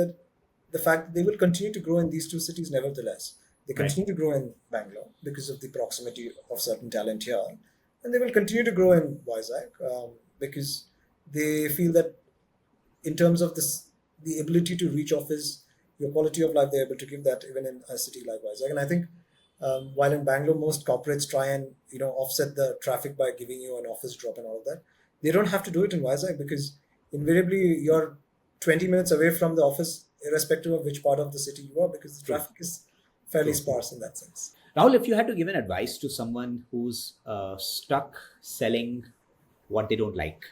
the fact that they will continue to grow in these two cities, nevertheless, they Right. continue to grow in Bangalore because of the proximity of certain talent here, and they will continue to grow in Vizag because they feel that in terms of this, the ability to reach office, your quality of life, they're able to give that even in a city like Vizag. And I think while in Bangalore, most corporates try and offset the traffic by giving you an office drop and all of that, they don't have to do it in Vizag because invariably you're 20 minutes away from the office, irrespective of which part of the city you are, because the True. traffic is fairly True. sparse in that sense. Rahul, if you had to give an advice to someone who's stuck selling what they don't like,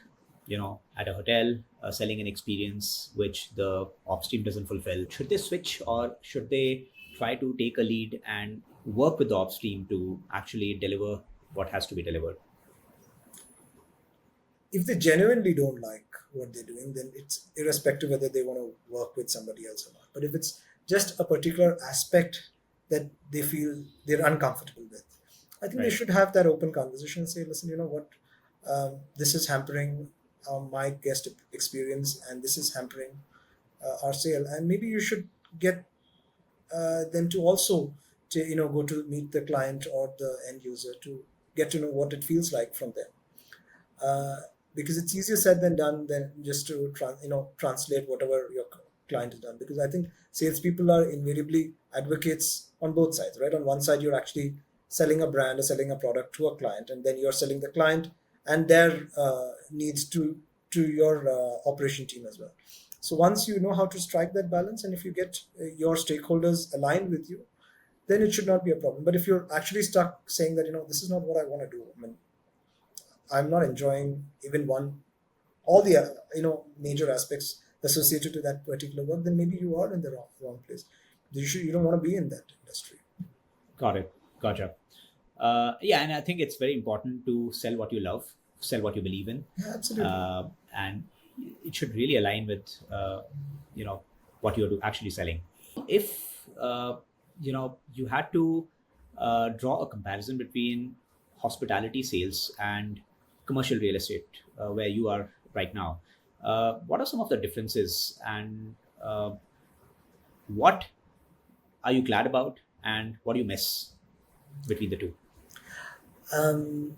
at a hotel, selling an experience which the ops team doesn't fulfill, should they switch or should they try to take a lead and work with the ops team to actually deliver what has to be delivered? If they genuinely don't like what they're doing, then it's irrespective whether they want to work with somebody else or not. But if it's just a particular aspect that they feel they're uncomfortable with, I think they Right. should have that open conversation and say, listen, you know what, this is hampering my guest experience, and this is hampering our sale, and maybe you should get them to also to go to meet the client or the end user to get to know what it feels like from them, uh, because it's easier said than done than just to translate whatever your client is done, because I think salespeople are invariably advocates on both sides, right? On one side, you're actually selling a brand or selling a product to a client, and then you're selling the client and their needs to your operation team as well. So once you know how to strike that balance, and if you get your stakeholders aligned with you, then it should not be a problem. But if you're actually stuck saying that, this is not what I want to do, I mean, I'm not enjoying even all the major aspects associated to that particular work, then maybe you are in the wrong place. You don't want to be in that industry. Got it. Gotcha. Yeah, and I think it's very important to sell what you love, sell what you believe in, Yeah, absolutely. and it should really align with you know what you're actually selling. If you had to draw a comparison between hospitality sales and commercial real estate, where you are right now, what are some of the differences, and what are you glad about, and what do you miss between the two? um,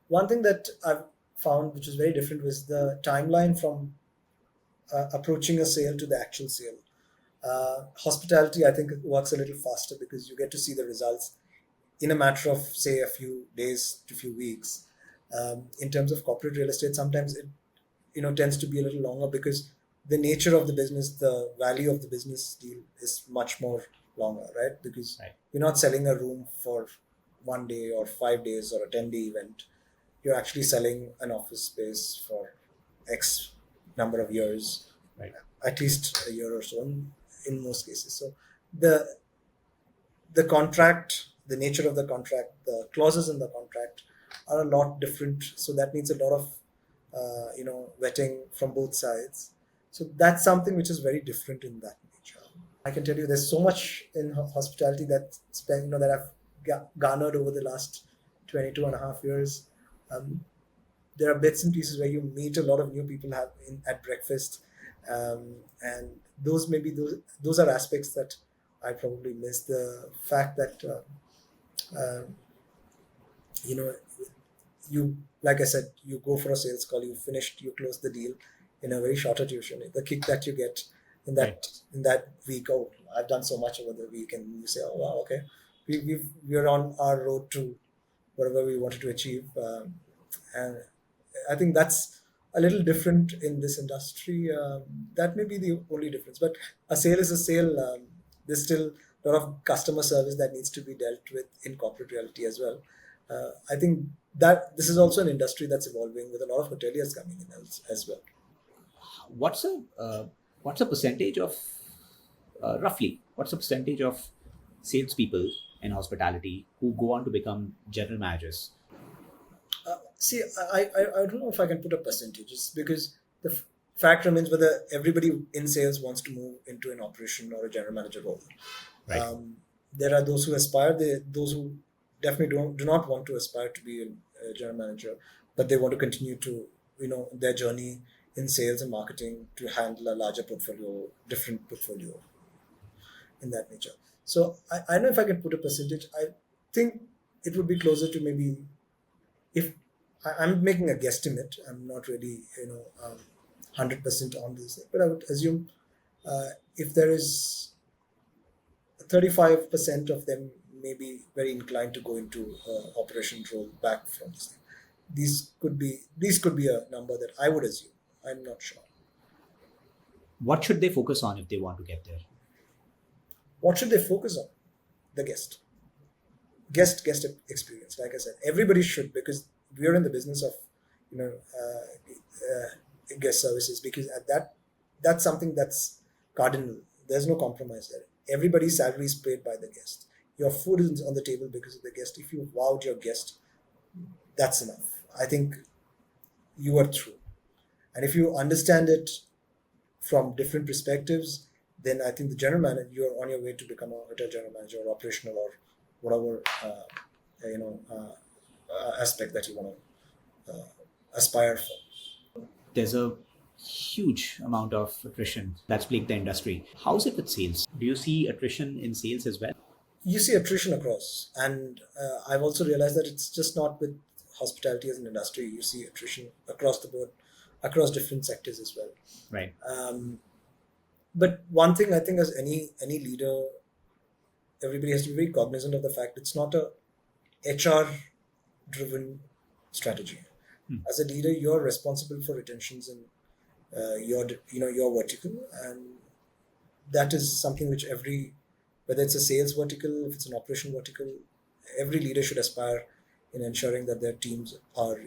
One thing that I've found which is very different was the timeline from approaching a sale to the actual sale. Hospitality, I think, works a little faster because you get to see the results in a matter of, say, a few days to few weeks. In terms of corporate real estate, sometimes it tends to be a little longer because the nature of the business, the value of the business deal is much more longer, right? Because Right. you're not selling a room for 1 day or 5 days or a 10-day event. You're actually selling an office space for X number of years, Right. at least a year or so in most cases. So the the contract, the nature of the contract, the clauses in the contract are a lot different. So that needs a lot of vetting from both sides. So that's something which is very different in that nature. I can tell you, there's so much in hospitality that I've garnered over the last 22 and a half years. Um, there are bits and pieces where you meet a lot of new people at breakfast, and those are aspects that I probably miss. The fact that um, you know you like I said, you go for a sales call, you close the deal in a very shorter duration. The kick that you get in Right. that week, oh, I've done so much over the week, and you say, oh wow, okay, we're on our road to whatever we wanted to achieve, and I think that's a little different in this industry. That may be the only difference, but a sale is a sale. There's still a lot of customer service that needs to be dealt with in corporate reality as well. I think that this is also an industry that's evolving with a lot of hoteliers coming in as well. What's a what's a percentage of roughly what's the percentage of salespeople in hospitality who go on to become general managers? See, I don't know if I can put a percentages, because the fact remains whether everybody in sales wants to move into an operation or a general manager role. Right. There are those who aspire, those who definitely do not want to aspire to be a general manager, but they want to continue to, their journey in sales and marketing to handle a larger portfolio, different portfolio in that nature. So I don't know if I can put a percentage. I think it would be closer to maybe, if I'm making a guesstimate, I'm not really 100% on this, but I would assume if there is 35% of them may be very inclined to go into operation role back from this thing. These could be a number that I would assume. I'm not sure. What should they focus on if they want to get there? What should they focus on? The guest experience. Like I said, everybody should, because we are in the business of guest services, because at that's something that's cardinal. There's no compromise there. Everybody's salary is paid by the guest. Your food is on the table because of the guest. If you wowed your guest, that's enough. I think you are through. And if you understand it from different perspectives, then I think the general manager, you're on your way to become a hotel general manager or operational or whatever aspect that you want to aspire for. There's a huge amount of attrition that's plagued the industry. How's it with sales? Do you see attrition in sales as well? You see attrition across, and I've also realized that it's just not with hospitality as an industry. You see attrition across the board, across different sectors as well. Right. But one thing I think, as any leader, everybody has to be very cognizant of the fact it's not a HR driven strategy. Hmm. As a leader, you're responsible for retentions in your vertical, and that is something which every, whether it's a sales vertical, if it's an operation vertical, every leader should aspire in ensuring that their teams are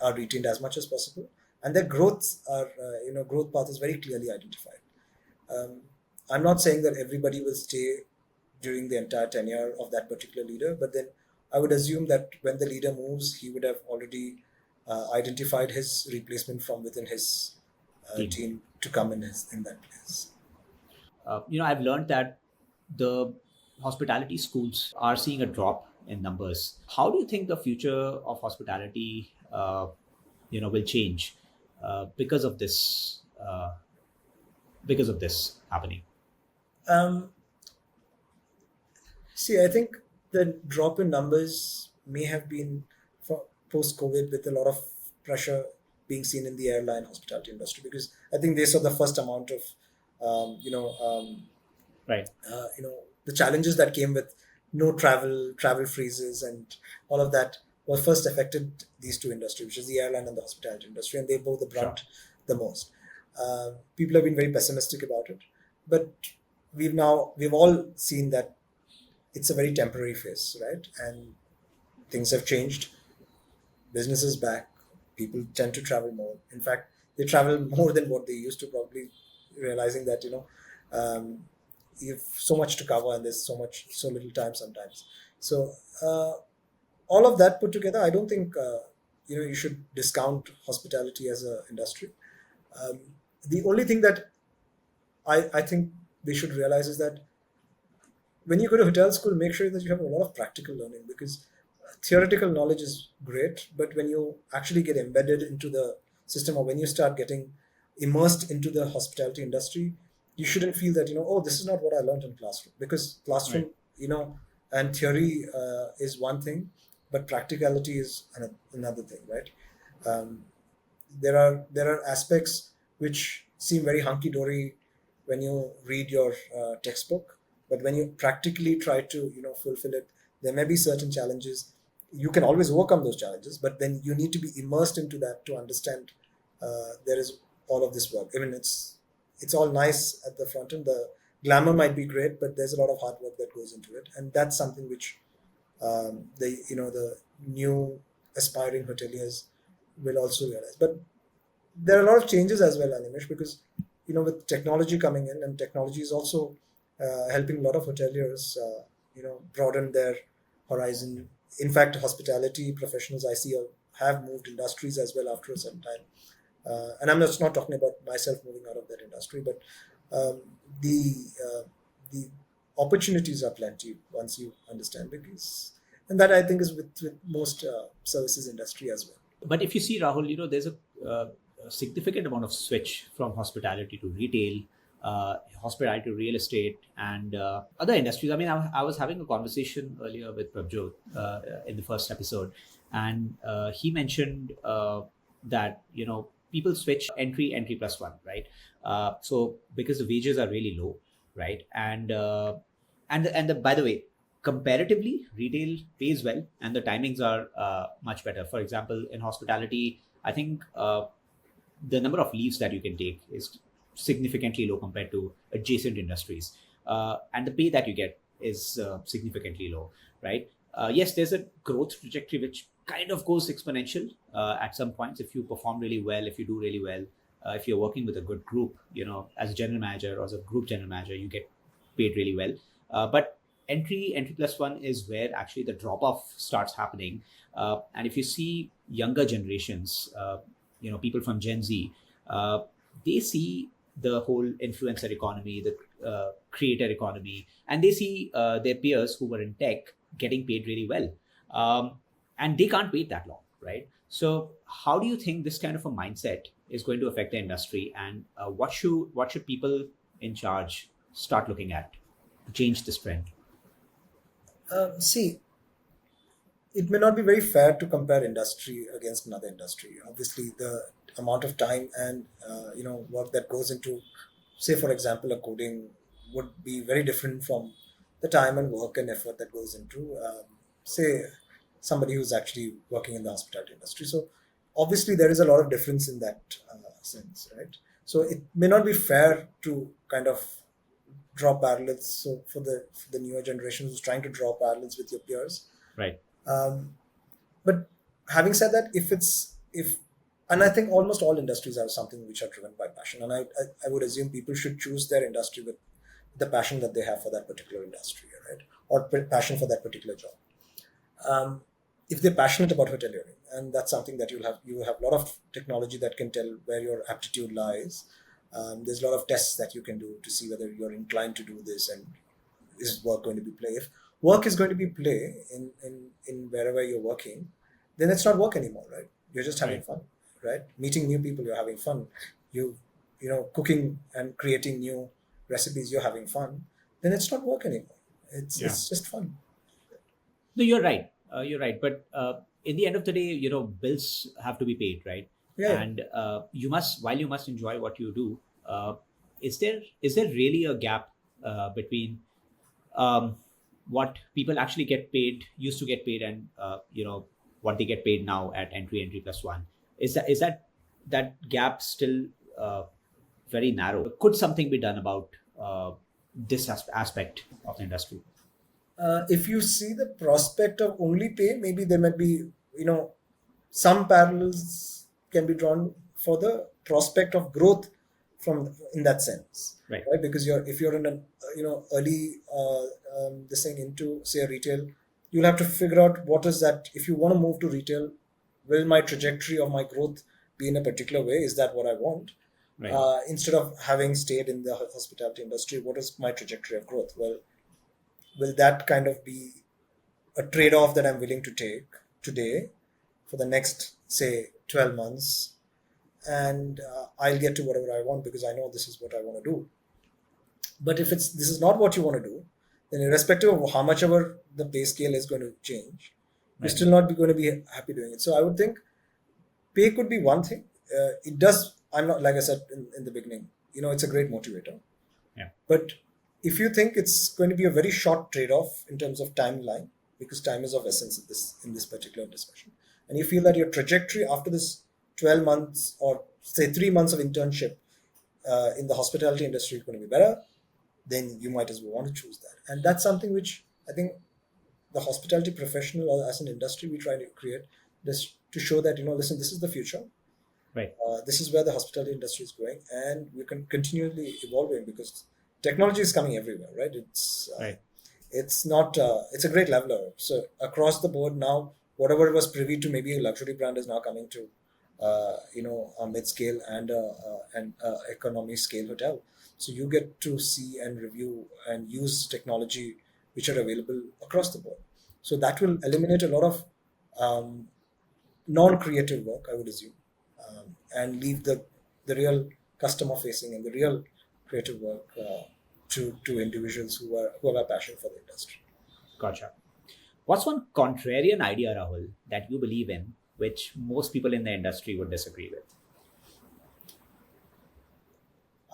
are retained as much as possible, and their growth path is very clearly identified. um, I'm not saying that everybody will stay during the entire tenure of that particular leader, but then I would assume that when the leader moves, he would have already identified his replacement from within his Team. team to come in that place. I've learned that the hospitality schools are seeing a drop in numbers. How do you think the future of hospitality, will change because of this? Because of this happening, Um, See, I think the drop in numbers may have been for post-COVID, with a lot of pressure being seen in the airline hospitality industry, because I think they saw the first amount of, um, you know, um, right? the challenges that came with no travel freezes, and all of that were first affected these two industries, which is the airline and the hospitality industry, and they bore the Sure. brunt the most. People have been very pessimistic about it, but we've all seen that it's a very temporary phase, right? And things have changed. Business is back. People tend to travel more. In fact, they travel more than what they used to, probably realizing that um, you've so much to cover and there's so little time sometimes. So all of that put together, I don't think you should discount hospitality as an industry. Um, the only thing that I think they should realize is that when you go to hotel school, make sure that you have a lot of practical learning, because theoretical knowledge is great, but when you actually get embedded into the system, or when you start getting immersed into the hospitality industry, you shouldn't feel that oh, this is not what I learned in classroom, because Right. classroom, and theory is one thing, but practicality is another thing, right? Um, there are aspects which seem very hunky dory when you read your textbook, but when you practically try to fulfill it, there may be certain challenges. You can always overcome those challenges, but then you need to be immersed into that to understand there is all of this work. I mean, it's all nice at the front end. The glamour might be great, but there's a lot of hard work that goes into it, and that's something which the new aspiring hoteliers will also realize. But there are a lot of changes as well, Animesh, because with technology coming in, and technology is also helping a lot of hoteliers broaden their horizon. In fact, hospitality professionals I see have moved industries as well after a certain time. And I'm just not talking about myself moving out of that industry, but um, the the opportunities are plenty once you understand, because, and that I think is with most services industry as well. But if you see, Rahul, there's a significant amount of switch from hospitality to retail, hospitality to real estate, and other industries. I mean, I was having a conversation earlier with Prabjot in the first episode, and he mentioned that people switch entry plus one, right? So because the wages are really low, right? And by the way, comparatively, retail pays well and the timings are much better. For example, in hospitality, I think the number of leaves that you can take is significantly low compared to adjacent industries, and the pay that you get is significantly low, right? Yes, there's a growth trajectory which kind of goes exponential at some points if you perform really well, if you do really well, if you're working with a good group, as a general manager or as a group general manager, you get paid really well. But entry plus one is where actually the drop off starts happening. And if you see younger generations, people from Gen Z, they see the whole influencer economy, the creator economy, and they see their peers who were in tech getting paid really well, and they can't wait that long, right? So, how do you think this kind of a mindset is going to affect the industry, and what should people in charge start looking at to change this trend? See, it may not be very fair to compare industry against another industry. Obviously, the amount of time and work that goes into say for example, a coding would be very different from the time and work and effort that goes into say somebody who's actually working in the hospitality industry. So obviously there is a lot of difference in that sense, right? So it may not be fair to kind of draw parallels. So for the newer generation who's trying to draw parallels with your peers, Right. um, but having said that, if and I think almost all industries are something which are driven by passion, and I would assume people should choose their industry with the passion that they have for that particular industry, right? Or passion for that particular job. um, if they're passionate about hoteliering, and that's something that you have a lot of technology that can tell where your aptitude lies. There's a lot of tests that you can do to see whether you're inclined to do this, and is work going to be play. If work is going to be play in wherever you're working, then it's not work anymore, right? You're just having Right. fun, right? Meeting new people, you're having fun. you you know, cooking and creating new recipes, you're having fun. Then it's not work anymore. Yeah. It's just fun. No, you're right. You're right. But in the end of the day, bills have to be paid, right? Yeah, yeah. And while you must enjoy what you do, is there really a gap between um, what people actually used to get paid, and what they get paid now at entry plus one? Is that gap still uh, very narrow? Could something be done about this aspect of the industry? If you see the prospect of only pay, maybe there might be, you know, some parallels can be drawn for the prospect of growth from in that sense, Right. right? Because if you're in an early this thing into say a retail, you'll have to figure out what is that. If you want to move to retail, will my trajectory of my growth be in a particular way? Is that what I want? Right. Instead of having stayed in the hospitality industry, what is my trajectory of growth? Well, will that kind of be a trade-off that I'm willing to take today for the next say 12 months, and I'll get to whatever I want because I know this is what I want to do. But if it's this is not what you want to do, then irrespective of how much ever the pay scale is going to change, you're Right. still not going to be happy doing it. So I would think pay could be one thing. It does. I'm not, like I said in the beginning, it's a great motivator. Yeah. But if you think it's going to be a very short trade-off in terms of timeline, because time is of essence in this particular discussion, and you feel that your trajectory after this 12 months or say 3 months of internship in the hospitality industry is going to be better, then you might as well want to choose that. And that's something which I think the hospitality professional or as an industry we try to create this to show that, listen, this is the future. Right. This is where the hospitality industry is going, and we can continually evolving because technology is coming everywhere, right? Right. It's not it's a great leveler. So across the board now, whatever was privy to maybe a luxury brand is now coming to a mid scale and economy scale hotel. So you get to see and review and use technology which are available across the board. So that will eliminate a lot of um, non-creative work, I would assume, and leave the real customer facing and the real creative work to individuals who have a passion for the industry. Gotcha. What's one contrarian idea, Rahul, that you believe in, which most people in the industry would disagree with?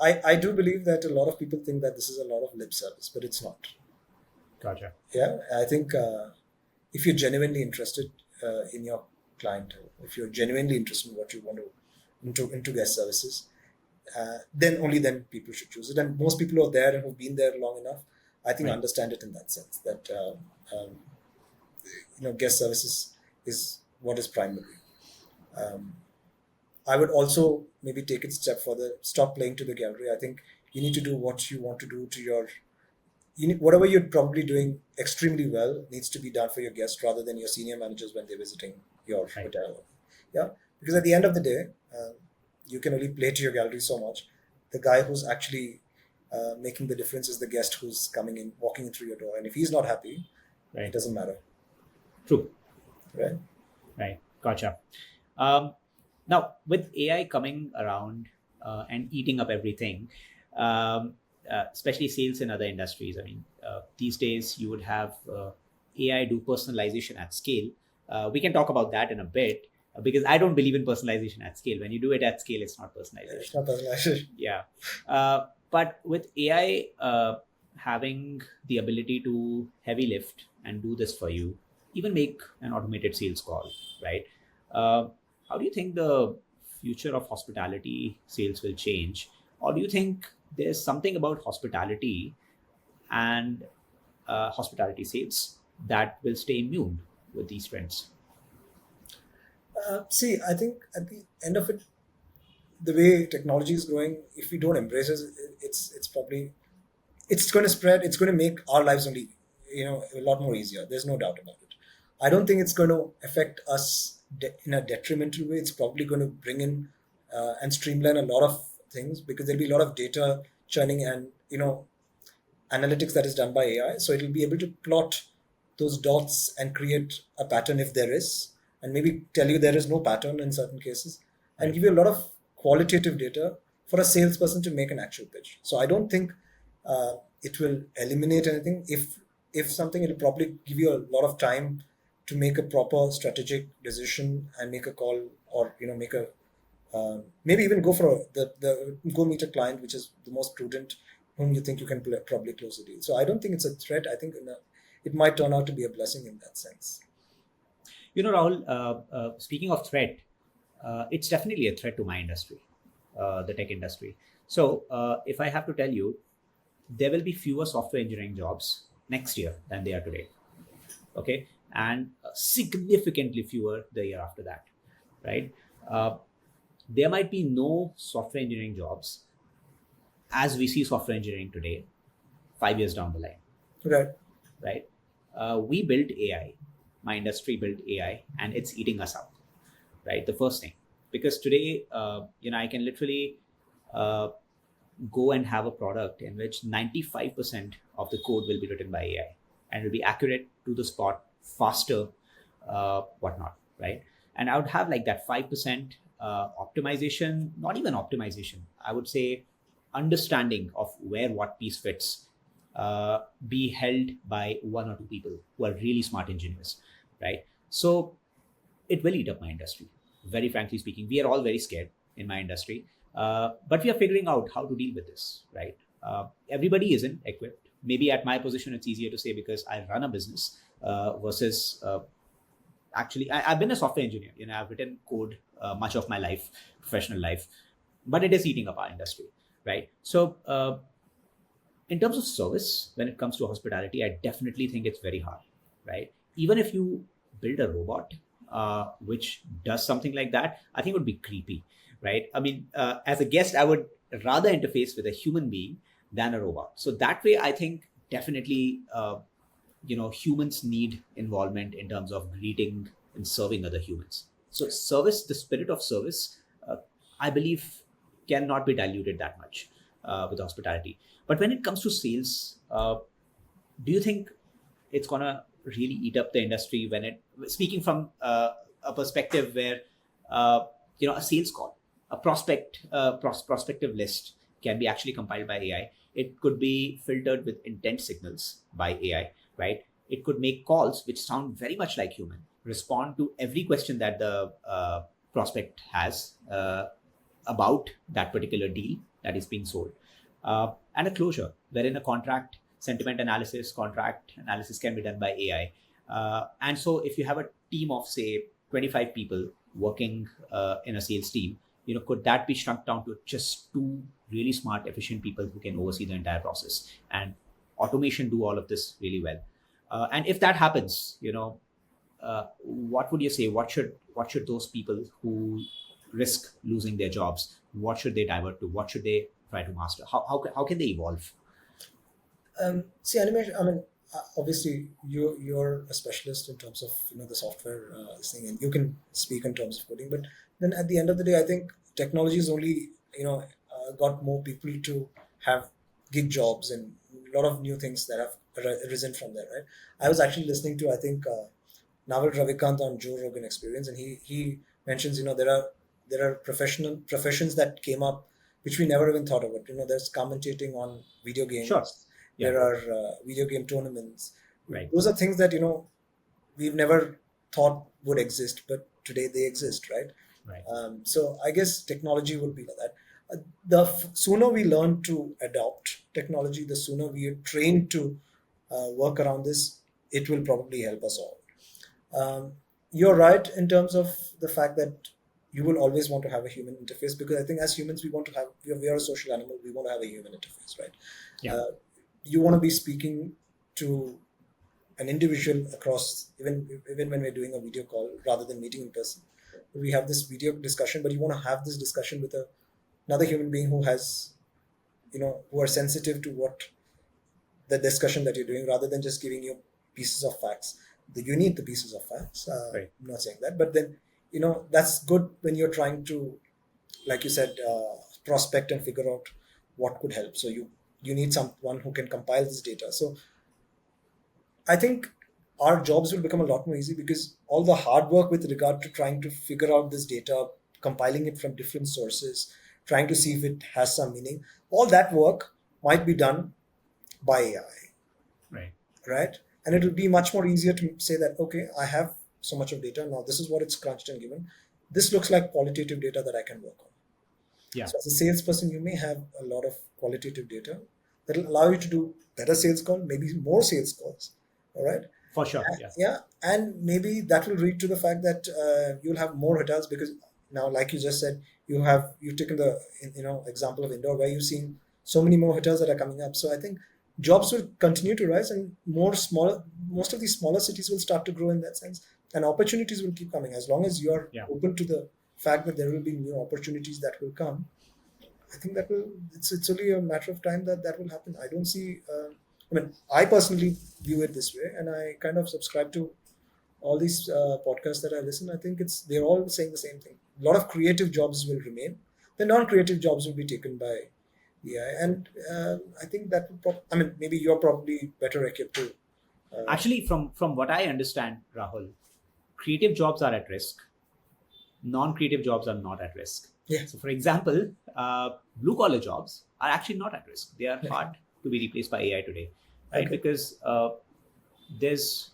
I do believe that a lot of people think that this is a lot of lip service, but it's not. Gotcha. Yeah, I think if you're genuinely interested in your clientele, if you're genuinely interested in what you want to into guest services, then only then people should choose it. And most people who are there and who've been there long enough, I think Right. understand it in that sense that guest services is what is primary. Um, I would also maybe take it a step further. Stop playing to the gallery. I think you need to do what you want to do to your. Whatever you're probably doing extremely well needs to be done for your guests rather than your senior managers when they're visiting your Right. hotel. Yeah, because at the end of the day, you can only play to your gallery so much. The guy who's actually making the difference is the guest who's coming in, walking in through your door, and if he's not happy, it Right. doesn't matter, True. right? Right. Gotcha. Um, Now, with AI coming around and eating up everything, especially sales in other industries, I mean, these days you would have AI do personalization at scale. We can talk about that in a bit because I don't believe in personalization at scale. When you do it at scale, it's not It's personalization. not personalization. Yeah. Uh, But with AI having the ability to heavy lift and do this for you, even make an automated sales call, right? Uh, how do you think the future of hospitality sales will change? Or do you think there's something about hospitality and hospitality sales that will stay immune with these trends? See, I think at the end of it, the way technology is growing, if we don't embrace it, it's probably it's going to spread. It's going to make our lives only a lot more easier. There's no doubt about it. I don't think it's going to affect us in a detrimental way. It's probably going to bring in and streamline a lot of things because there'll be a lot of data churning and analytics that is done by AI. So it'll be able to plot those dots and create a pattern if there is, and maybe tell you there is no pattern in certain cases, and Right. give you a lot of qualitative data for a salesperson to make an actual pitch. So I don't think it will eliminate anything. If something, it'll probably give you a lot of time to make a proper strategic decision and make a call, or make a maybe even go for the go meet a client, which is the most prudent, whom you think you can probably close the deal. So I don't think it's a threat. I think it might turn out to be a blessing in that sense. Rahul, speaking of threat, it's definitely a threat to my industry, the tech industry. So, if I have to tell you, there will be fewer software engineering jobs next year than they are today. Okay, and significantly fewer the year after that, right? Uh, there might be no software engineering jobs as we see software engineering today 5 years down the line, Right. right? We built AI, my industry built AI, and it's eating us out, right? The first thing, because today, I can literally uh, go and have a product in which 95% of the code will be written by AI and will be accurate to the spot, faster, whatnot, right? And I would have like that 5% optimization, not even optimization, I would say understanding of where what piece fits, be held by one or two people who are really smart engineers, right? So it will eat up my industry. Very frankly speaking, we are all very scared in my industry, but we are figuring out how to deal with this, right? Everybody isn't equipped. Maybe at my position, it's easier to say because I run a business versus actually, I've been a software engineer. I've written code much of my life, professional life, but it is eating up our industry, right? So in terms of service, when it comes to hospitality, I definitely think it's very hard, right? Even if you build a robot which does something like that, I think it would be creepy, right? I mean, as a guest, I would rather interface with a human being than a robot. So that way, I think definitely, humans need involvement in terms of greeting and serving other humans. So service, the spirit of service, I believe, cannot be diluted that much with hospitality. But when it comes to sales, do you think it's gonna really eat up the industry when it? Speaking from a perspective where a sales call, a prospective list can be actually compiled by AI. It could be filtered with intent signals by AI, right? It could make calls which sound very much like human, respond to every question that the prospect has about that particular deal that is being sold, and a closure wherein a contract analysis can be done by AI. And so if you have a team of say 25 people working in a sales team, could that be shrunk down to just two really smart, efficient people who can oversee the entire process and automation do all of this really well? And if that happens, what would you say? What should those people who risk losing their jobs? What should they divert to? What should they try to master? How can they evolve? See, animation. I mean, obviously, you're a specialist in terms of the software thing, and you can speak in terms of coding. But then at the end of the day, I think technology has only got more people to have gig jobs and a lot of new things that have arisen from there. Right. I was actually listening to, I think, Naval Ravikant on Joe Rogan Experience, and he mentions there are professions that came up which we never even thought about. There's commentating on video Sure. games. Yeah. There are video game tournaments. Right. Those are things that we've never thought would exist, but today they exist, right? Right. So I guess technology would be like that. Sooner we learn to adopt technology, the sooner we are trained to work around this, it will probably help us all. Um, you're right in terms of the fact that you will always want to have a human interface, because I think as humans we want to have we are a social animal. We want to have a human interface, right? Yeah. You want to be speaking to an individual across, even when we're doing a video call rather than meeting in person. We have this video discussion, but you want to have this discussion with another human being who has, who are sensitive to what the discussion that you're doing, rather than just giving you pieces of facts. You need the pieces of facts. Right. I'm not saying that, but then that's good when you're trying to, like you said, prospect and figure out what could help. So you need someone who can compile this data. So I think our jobs will become a lot more easy, because all the hard work with regard to trying to figure out this data, compiling it from different sources, trying to see if it has some meaning, all that work might be done by AI, Right. right? And it will be much more easier to say that, okay, I have so much of data now. This is what it's crunched and given. This looks like qualitative data that I can work on. Yeah. So as a salesperson, you may have a lot of qualitative data that will allow you to do better sales call, maybe more sales calls. All right. For sure. Yeah. Yeah, and maybe that will lead to the fact that you'll have more hotels, because now, like you just said, you've taken the example of Indore, where you've seen so many more hotels that are coming up. So I think jobs will continue to rise, and most of these smaller cities will start to grow in that sense, and opportunities will keep coming as long as you are Yeah. open to the fact that there will be new opportunities that will come. I think that will. It's only a matter of time that will happen. I don't see. I mean, I personally view it this way, and I kind of subscribe to all these podcasts that I listen. I think they're all saying the same thing. A lot of creative jobs will remain. The non-creative jobs will be taken by AI, and I think that will. I mean, maybe you're probably better equipped to. Actually, from what I understand, Rahul, creative jobs are at risk. Non-creative jobs are not at risk. Yeah. So, for example, blue collar jobs are actually not at risk. They are Yeah. hard to be replaced by AI today, right? Okay. Because there's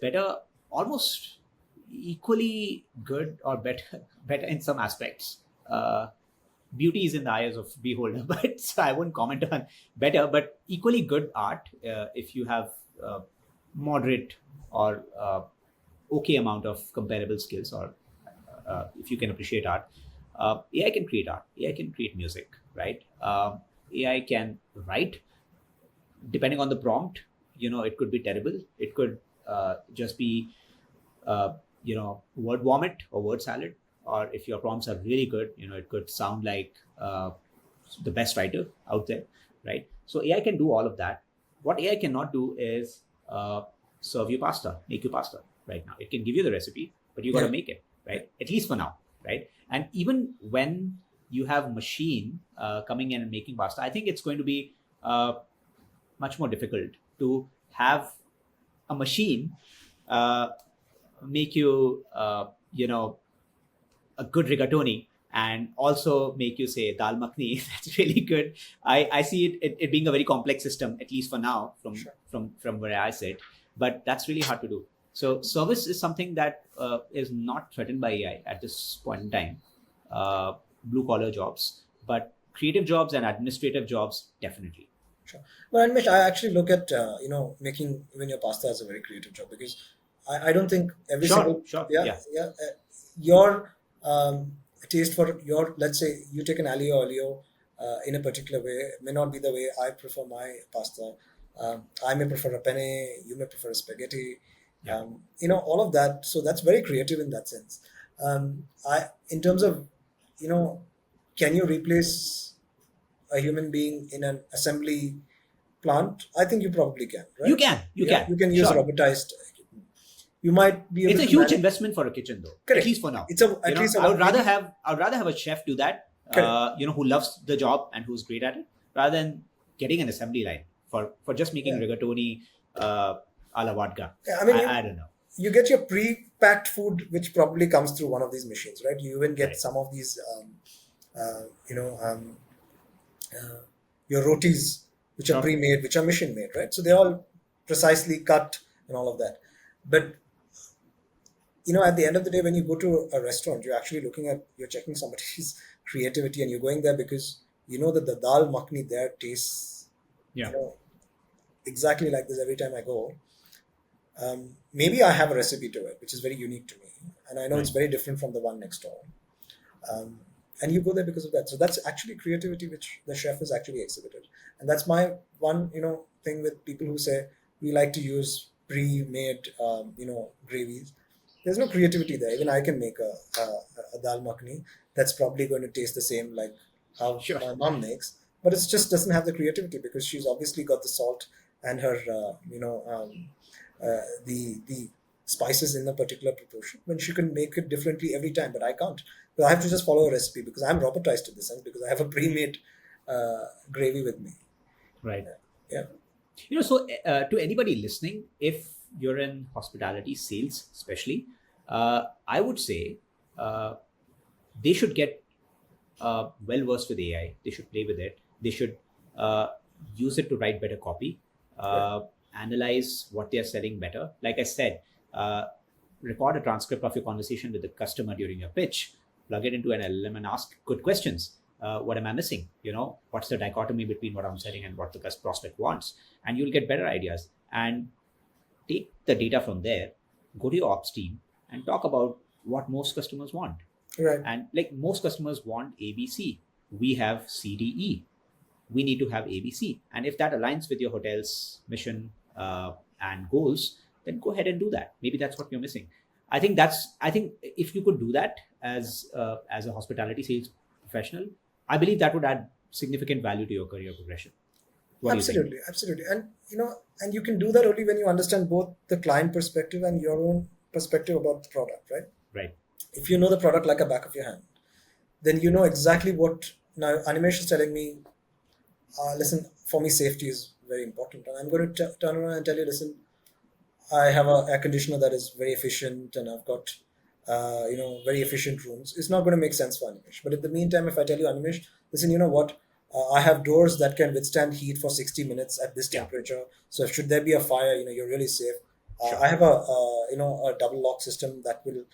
better, almost equally good or better better in some aspects. Beauty is in the eyes of beholder, but so I won't comment on better, but equally good art, if you have moderate or okay amount of comparable skills, or if you can appreciate art. AI can create art. AI can create music, right? AI can write. Depending on the prompt, it could be terrible. It could just be word vomit or word salad. Or if your prompts are really good, it could sound like the best writer out there, right? So AI can do all of that. What AI cannot do is serve you pasta, make you pasta. Right now, it can give you the recipe, but you got to Yeah. make it, right? At least for now, right? And even when you have machine coming in and making pasta, I think it's going to be much more difficult to have a machine uh, make you a good rigatoni, and also make you say dal makhni. That's really good. I see it being a very complex system, at least for now, Sure. from where I sit. But that's really hard to do. So service is something that is not threatened by AI at this point in time. Blue collar jobs, but creative jobs and administrative jobs, definitely. Sure. Well, Anmesh, I actually look at making even your pasta as a very creative job, because I don't think every Sure, single sure, yeah yeah, yeah your taste for your, let's say you take an aglio olio in a particular way may not be the way I prefer my pasta. I may prefer a penne, you may prefer a spaghetti. yeah. All of that. So that's very creative in that sense. I in terms of you know, can you replace a human being in an assembly plant? I think you probably can, You right? can, you Yeah, can, you can use sure. robotized equipment. You might be It's able a to huge manage. investment for a kitchen, though. At Correct. least for now. It's at least I would rather maybe- have a chef do that. Correct. Who loves the job and who's great at it, rather than getting an assembly line for just making Yeah. rigatoni a la vodka. Yeah, I mean, I don't know. you get your pre-packed food, which probably comes through one of these machines, right? You even get Right. some of these, uh, you know, um, your rotis, which are Sure. pre-made, which are machine-made, right? So they're all precisely cut and all of that. But at the end of the day, when you go to a restaurant, you're actually you're checking somebody's creativity, and you're going there because you know that the dal makhni there tastes, you Yeah. know, exactly like this every time I go. Maybe I have a recipe to it, which is very unique to me, and I know it's Right. very different from the one next door. Um, and you go there because of that. So that's actually creativity, which the chef has actually exhibited. And that's my one, thing with people who say we like to use pre-made, gravies. There's no creativity there. Even I can make a dal makhani that's probably going to taste the same like how Sure. my mom makes, but it just doesn't have the creativity because she's obviously got the salt and her, the spices in a particular proportion when she can make it differently every time, but I can't. So I have to just follow a recipe because I'm robotized in the sense because I have a pre-made gravy with me. Right. Yeah, So to anybody listening, if you're in hospitality sales, especially, I would say uh, they should get well versed with AI. They should play with it. They should uh, use it to write better copy, right, analyze what they are selling better. Like I said, uh, record a transcript of your conversation with the customer during your pitch, plug it into an LLM and ask good questions. What am I missing? What's the dichotomy between what I'm selling and what the prospect wants? And you'll get better ideas. And take the data from there, go to your ops team, and talk about what most customers want. right. And like most customers want ABC, we have CDE. We need to have ABC. And if that aligns with your hotel's mission and goals, then go ahead and do that. Maybe that's what you're missing. I think if you could do that as a hospitality sales professional, I believe that would add significant value to your career progression. What do you think? Absolutely, absolutely. And you can do that only when you understand both the client perspective and your own perspective about the product, right? Right. If you know the product like a back of your hand, then you know exactly what. Now animation is telling me, listen, for me safety is very important, and I'm going to turn around and tell you, listen, I have a air conditioner that is very efficient, and I've got, very efficient rooms. It's not going to make sense for Animesh. But in the meantime, if I tell you, Animesh, listen, you know what? I have doors that can withstand heat for 60 minutes at this Yeah. temperature. So should there be a fire, you're really safe. Sure. I have a double lock system that will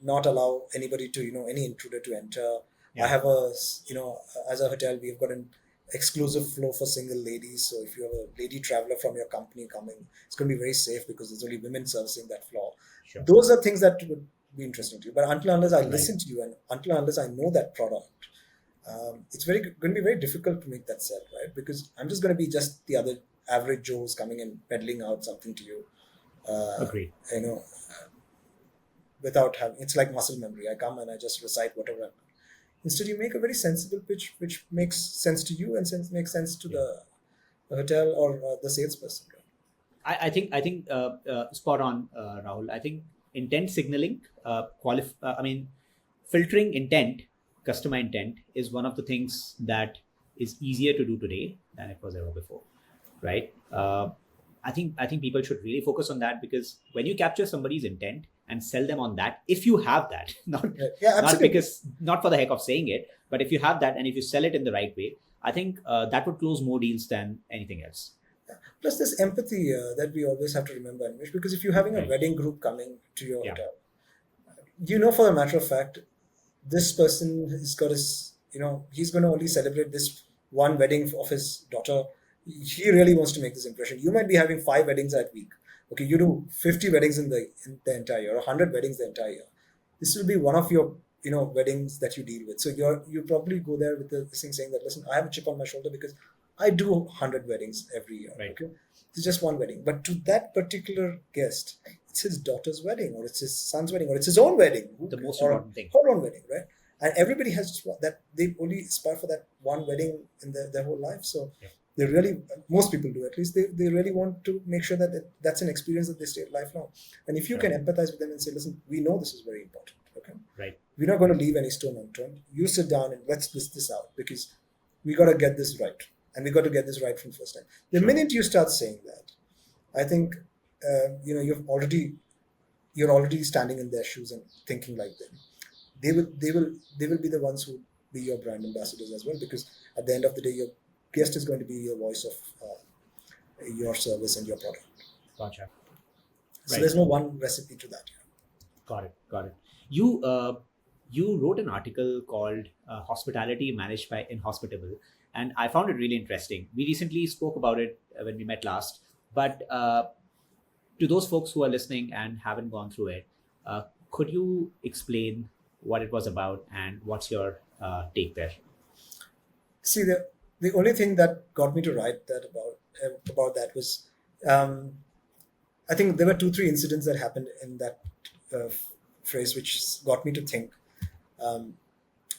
not allow anybody to, any intruder to enter. I Yeah. have as a hotel, we've got an exclusive floor for single ladies. So if you have a lady traveler from your company coming, it's going to be very safe because there's only women servicing that floor. Sure. Those are things that would be interesting to you. But until unless I Right. listen to you and until unless I know that product, it's going to be very difficult to make that sell, right? Because I'm just going to be just the other average Joe coming and peddling out something to you, uh, Agreed. you know, without having. It's like muscle memory. I come and I just recite whatever. Instead, you make a very sensible pitch, which makes sense to you and makes sense to Yeah. the hotel or the salesperson. Right? I think spot on, Rahul. I think intent signaling, I mean, filtering intent, customer intent, is one of the things that is easier to do today than it was ever before, right? I think people should really focus on that, because when you capture somebody's intent and sell them on that, if you have that, not Right. Yeah, not absolutely. because not for the heck of saying it, but if you have that and if you sell it in the right way, I think that would close more deals than anything else. Plus, this empathy that we always have to remember, Anish, because if you're having a Right. wedding group coming to your Yeah. hotel, for a matter of fact, this person has got his, he's going to only celebrate this one wedding of his daughter. He really wants to make this impression. You might be having 5 weddings that week. Okay, you do 50 weddings in the entire year, or 100 weddings the entire year. This will be one of your, weddings that you deal with. So you probably go there with this thing saying that, listen, I have a chip on my shoulder because I do 100 weddings every year. Right. Okay, it's just one wedding, but to that particular guest, it's his daughter's wedding, or it's his son's wedding, or it's his own wedding, The most or important thing. her own wedding, right? And everybody has just that they only aspire for that one wedding in their whole life. So Yeah. they really, most people do at least, they really want to make sure that that's an experience that they stay lifelong. And if you Sure. can empathize with them and say, listen, we know this is very important. Okay, Right. we're not going to leave any stone unturned. You sit down and let's list this out because we got to get this right, and we got to get this right from first time. The Sure. minute you start saying that, I think you're already standing in their shoes and thinking like them. They will be the ones who be your brand ambassadors as well, because at the end of the day, your guest is going to be your voice of your service and your product. Gotcha. So Right. there's no one recipe to that. Got it. Got it. You you wrote an article called Hospitality Managed by Inhospitable, and I found it really interesting. We recently spoke about it when we met last, but to those folks who are listening and haven't gone through it, could you explain what it was about and what's your take there? See, the only thing that got me to write that about that was, um, I think there were two three incidents that happened in that uh, phrase, which got me to think: um,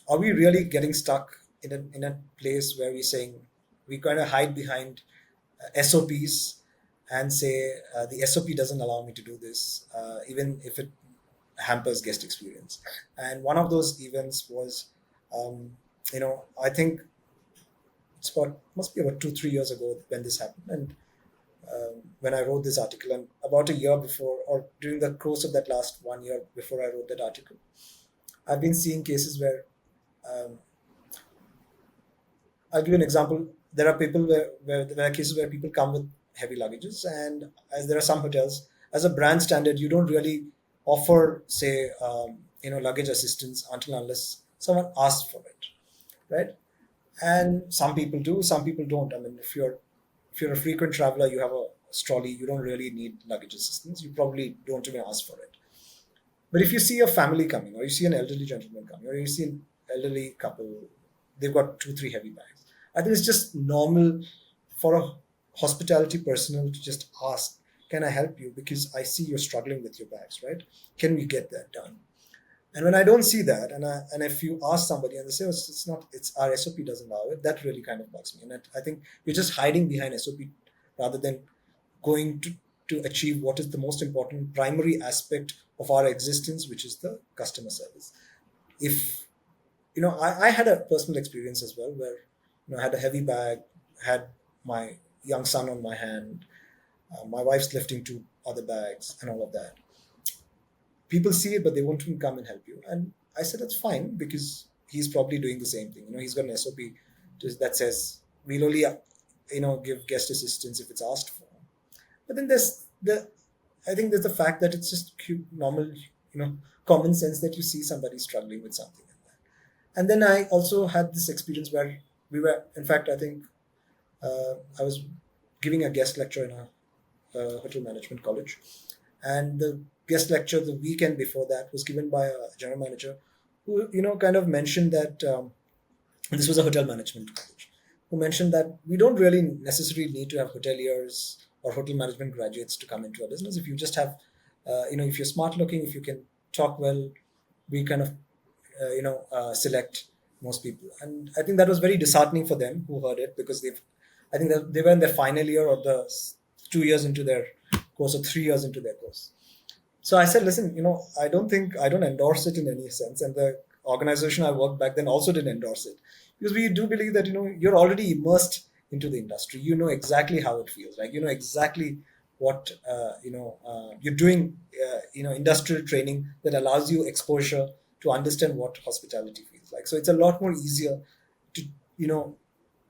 are we really getting stuck in a place where we're saying we kind of hide behind SOPs and say the SOP doesn't allow me to do this, even if it hampers guest experience. And one of those events was, I think it's about must be about 2 3 years ago when this happened, and when I wrote this article, and about a year before, or during the course of that last 1 year before I wrote that article, I've been seeing cases where, um, I'll give you an example. There are people where there are cases where people come with heavy luggages, and as there are some hotels, as a brand standard, you don't really offer, say, luggage assistance until unless someone asks for it, right? And some people do, some people don't. I mean, if you're a frequent traveler, you have a trolley, you don't really need luggage assistance. You probably don't even ask for it. But if you see a family coming, or you see an elderly gentleman coming, or you see an elderly couple, they've got two, three heavy bags. I think it's just normal for a hospitality personnel to just ask, "Can I help you? Because I see you're struggling with your bags, right? Can we get that done?" And when I don't see that, and if you ask somebody and they say, "Oh, it's not, it's our SOP doesn't allow it," that really kind of bugs me. And I think we're just hiding behind SOP rather than going to achieve what is the most important primary aspect of our existence, which is the customer service. If I had a personal experience as well where I had a heavy bag, had my young son on my hand, my wife's lifting two other bags, and all of that. People see it, but they won't even come and help you. And I said that's fine because he's probably doing the same thing. He's got an SOP that says we'll only give guest assistance if it's asked for. But then there's the I think there's the fact that it's just normal, common sense that you see somebody struggling with something like that. And then I also had this experience where we were, in fact, I think I was giving a guest lecture in a hotel management college, and the guest lecture the weekend before that was given by a general manager who kind of mentioned that, this was a hotel management college, who mentioned that we don't really necessarily need to have hoteliers or hotel management graduates to come into our business. If you just have, if you're smart looking, if you can talk well, we kind of, select most people. And I think that was very disheartening for them who heard it, because I think that they were in their final year, or the 2 years into their course, or 3 years into their course. So I said, listen, I don't endorse it in any sense. And the organization I worked back then also didn't endorse it, because we do believe that, you're already immersed into the industry. You know exactly how it feels. Like, exactly what, you're doing, industrial training that allows you exposure to understand what hospitality feels like. So it's a lot more easier to, you know,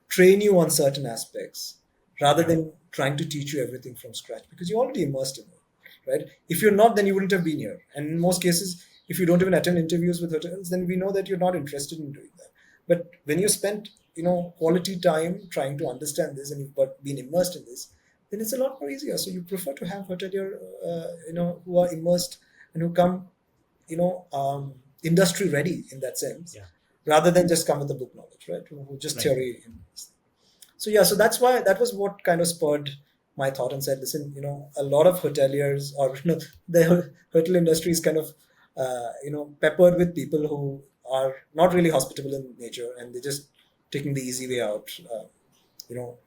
train you on certain aspects rather than trying to teach you everything from scratch, because you're already immersed in it, right? If you're not, then you wouldn't have been here. And in most cases, if you don't even attend interviews with hotels, then we know that you're not interested in doing that. But when you spend, quality time trying to understand this, and you've been immersed in this, then it's a lot more easier. So you prefer to have hotelier, who are immersed and who come, industry ready in that sense, Yeah. rather than just come with the book knowledge, right? Who just Right. theory. So yeah, so that's why that was what kind of spurred my thought and said, listen, a lot of hoteliers, or the hotel industry is kind of peppered with people who are not really hospitable in nature, and they're just taking the easy way out, you know,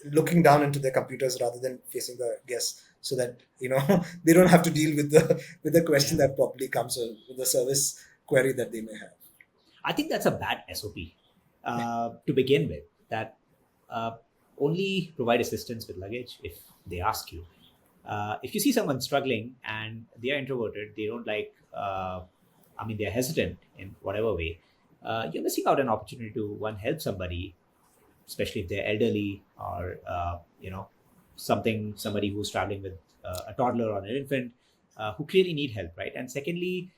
looking down into their computers rather than facing the guests, so that they don't have to deal with the question Yeah. that probably comes, with the service query that they may have. I think that's a bad SOP to begin with. That uh, only provide assistance with luggage if they ask you. If you see someone struggling and they are introverted, they don't like, I mean, they're hesitant in whatever way, you're missing out an opportunity to one help somebody, especially if they're elderly or somebody who's traveling with a toddler or an infant who clearly need help, right? And secondly,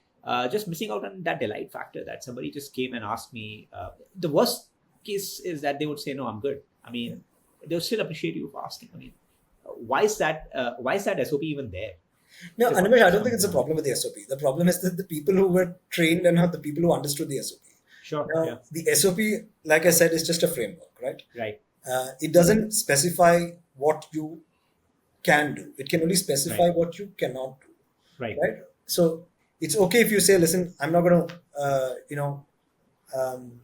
just missing out on that delight factor that somebody just came and asked me. The worst case is that they would say, "No, I'm good." I mean, they'll still appreciate you for asking. I mean, why is that? Why is that SOP even there? No, Just, Animesh, I don't just think want it's to a know. problem with the SOP. The problem is that the people who were trained and not the people who understood the SOP. Sure. Yeah. Now, the SOP, like I said, is just a framework, right? Right. It doesn't specify what you can do. It can only Right. specify what you cannot do, Right. right? So it's okay if you say, "Listen, I'm not going to, um,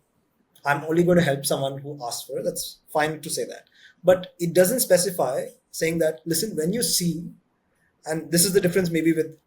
I'm only going to help someone who asks for it." That's fine to say that, but it doesn't specify saying that, "Listen, when you see," and this is the difference maybe with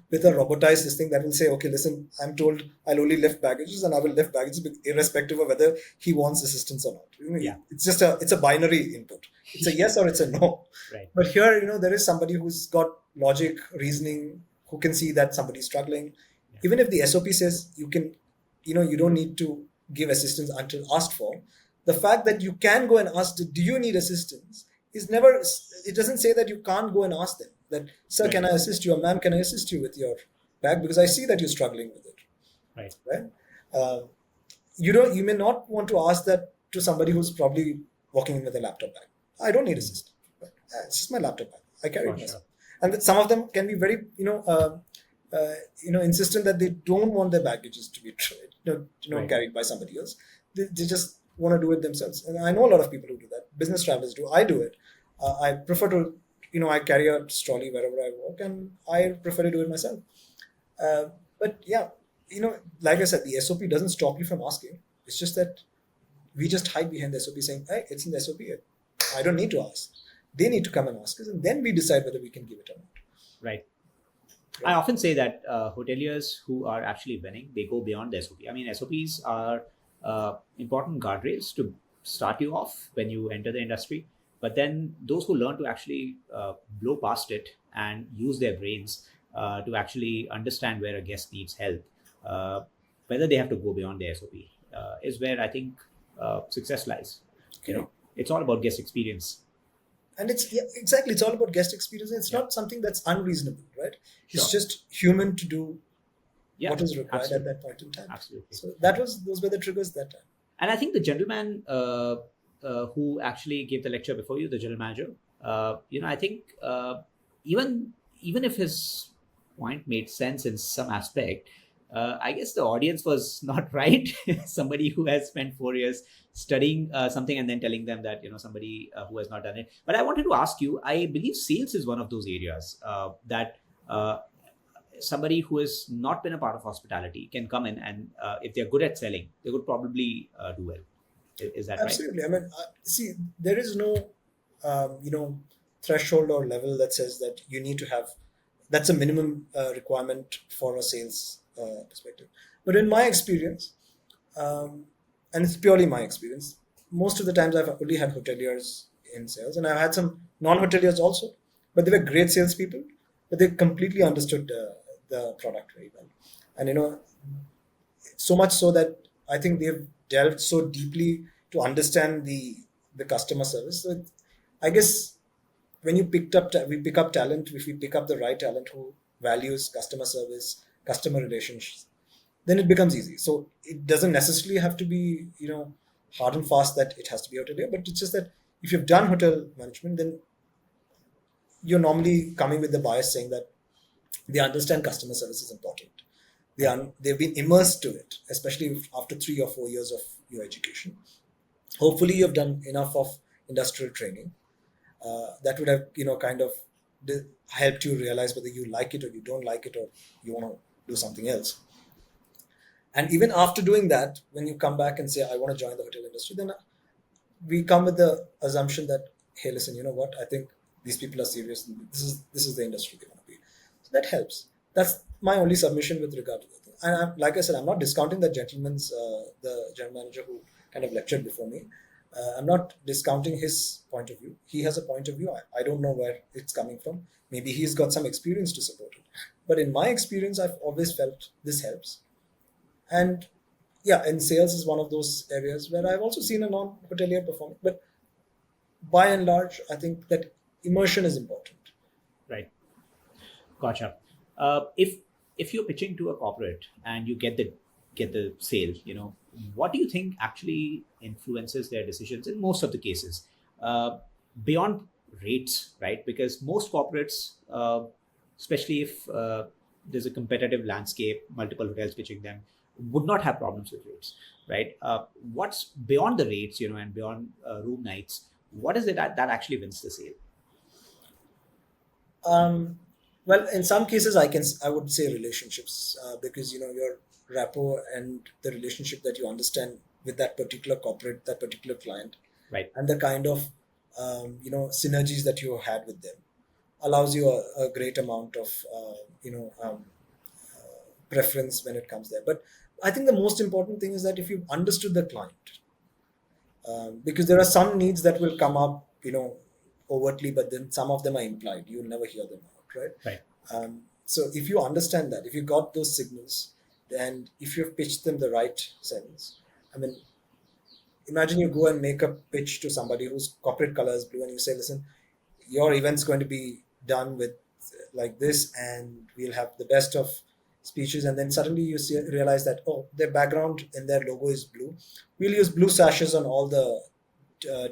with a robotized this thing that will say, "Okay, listen, I'm told I'll only lift baggages and I will lift baggages irrespective of whether he wants assistance or not." Yeah. It's just a binary input. It's a yes or it's a no. Right. But here, there is somebody who's got logic, reasoning, who can see that somebody's struggling. Yeah. Even if the SOP says you can, you don't need to give assistance until asked for, the fact that you can go and ask, "Do you need assistance?" is never, it doesn't say that you can't go and ask them that, "Sir, Right. can I assist you?" or "Ma'am, can I assist you with your bag? Because I see that you're struggling with it." Right. Right? Uh, you may not want to ask that to somebody who's probably walking in with a laptop bag. "I don't need assistance. Right? It's just my laptop bag. I carry For it sure. myself." And some of them can be very, insistent that they don't want their baggages to be Right. carried by somebody else. They just want to do it themselves. And I know a lot of people who do that. Business travelers do. I do it. I prefer to, I carry a trolley wherever I walk, and I prefer to do it myself. But yeah, like I said, the SOP doesn't stop you from asking. It's just that we just hide behind the SOP saying, "Hey, it's in the SOP. I don't need to ask. They need to come and ask us, and then we decide whether we can give it or not." Right. I often say that hoteliers who are actually winning, they go beyond the SOP. I mean, SOPs are important guardrails to start you off when you enter the industry. But then those who learn to actually blow past it and use their brains to actually understand where a guest needs help, uh, whether they have to go beyond the SOP, is where I think success lies. Okay. It's all about guest experience. And it's, yeah, exactly, it's all about guest experience. It's Yeah. not something that's unreasonable, right? Sure. It's just human to do Yeah. what is required Absolutely. at that point in time. Absolutely. So those were the triggers that time. And I think the gentleman who actually gave the lecture before you, the general manager, I think even if his point made sense in some aspect, I guess the audience was not right. Somebody who has spent 4 years studying something and then telling them that somebody who has not done it. But I wanted to ask you. I believe sales is one of those areas that. Somebody who has not been a part of hospitality can come in and if they're good at selling, they would probably do well. Is that right? Absolutely. I mean, see, there is no, threshold or level that says that you need to have. That's a minimum requirement for a sales perspective. But in my experience, and it's purely my experience, most of the times I've only had hoteliers in sales, and I've had some non-hoteliers also, but they were great salespeople, but they completely understood the product very well, and so much so that I think they've delved so deeply to understand the customer service. So I guess when we pick up talent, if we pick up the right talent who values customer service, customer relations, then it becomes easy. So it doesn't necessarily have to be hard and fast that it has to be hotelier, but it's just that if you've done hotel management, then you're normally coming with the bias saying that they understand customer service is important. They've been immersed to it, especially after 3 or 4 years of your education. Hopefully, you've done enough of industrial training that would have kind of helped you realize whether you like it or you don't like it or you want to do something else. And even after doing that, when you come back and say, "I want to join the hotel industry," then we come with the assumption that, "Hey, listen, you know what? I think these people are serious. And this is the industry they want to be." So that helps. That's my only submission with regard to that. And like I said, I'm not discounting that gentleman's the general manager who kind of lectured before me. I'm not discounting his point of view. He has a point of view. I don't know where it's coming from. Maybe he's got some experience to support it. But in my experience, I've always felt this helps. And yeah, and sales is one of those areas where I've also seen a non-hotelier performing. But by and large, I think that immersion is important. Right. Gotcha. If if you're pitching to a corporate and you get the sale, what do you think actually influences their decisions in most of the cases, uh, beyond rates, right? Because most corporates, especially if there's a competitive landscape, multiple hotels pitching them, would not have problems with rates, right? What's beyond the rates, and beyond room nights? What is it that actually wins the sale? Um, well, in some cases, I would say relationships, because your rapport and the relationship that you understand with that particular corporate, that particular client, Right. and the kind of synergies that you had with them allows you a great amount of preference when it comes there. But I think the most important thing is that if you've understood the client, because there are some needs that will come up, overtly, but then some of them are implied. You'll never hear them out, right? Right. So if you understand that, if you got those signals, and if you've pitched them the right sense, I mean, imagine you go and make a pitch to somebody whose corporate color is blue, and you say, listen, your event's going to be done with like this, and we'll have the best of speeches. And then suddenly realize that, oh, their background and their logo is blue. We'll use blue sashes on all the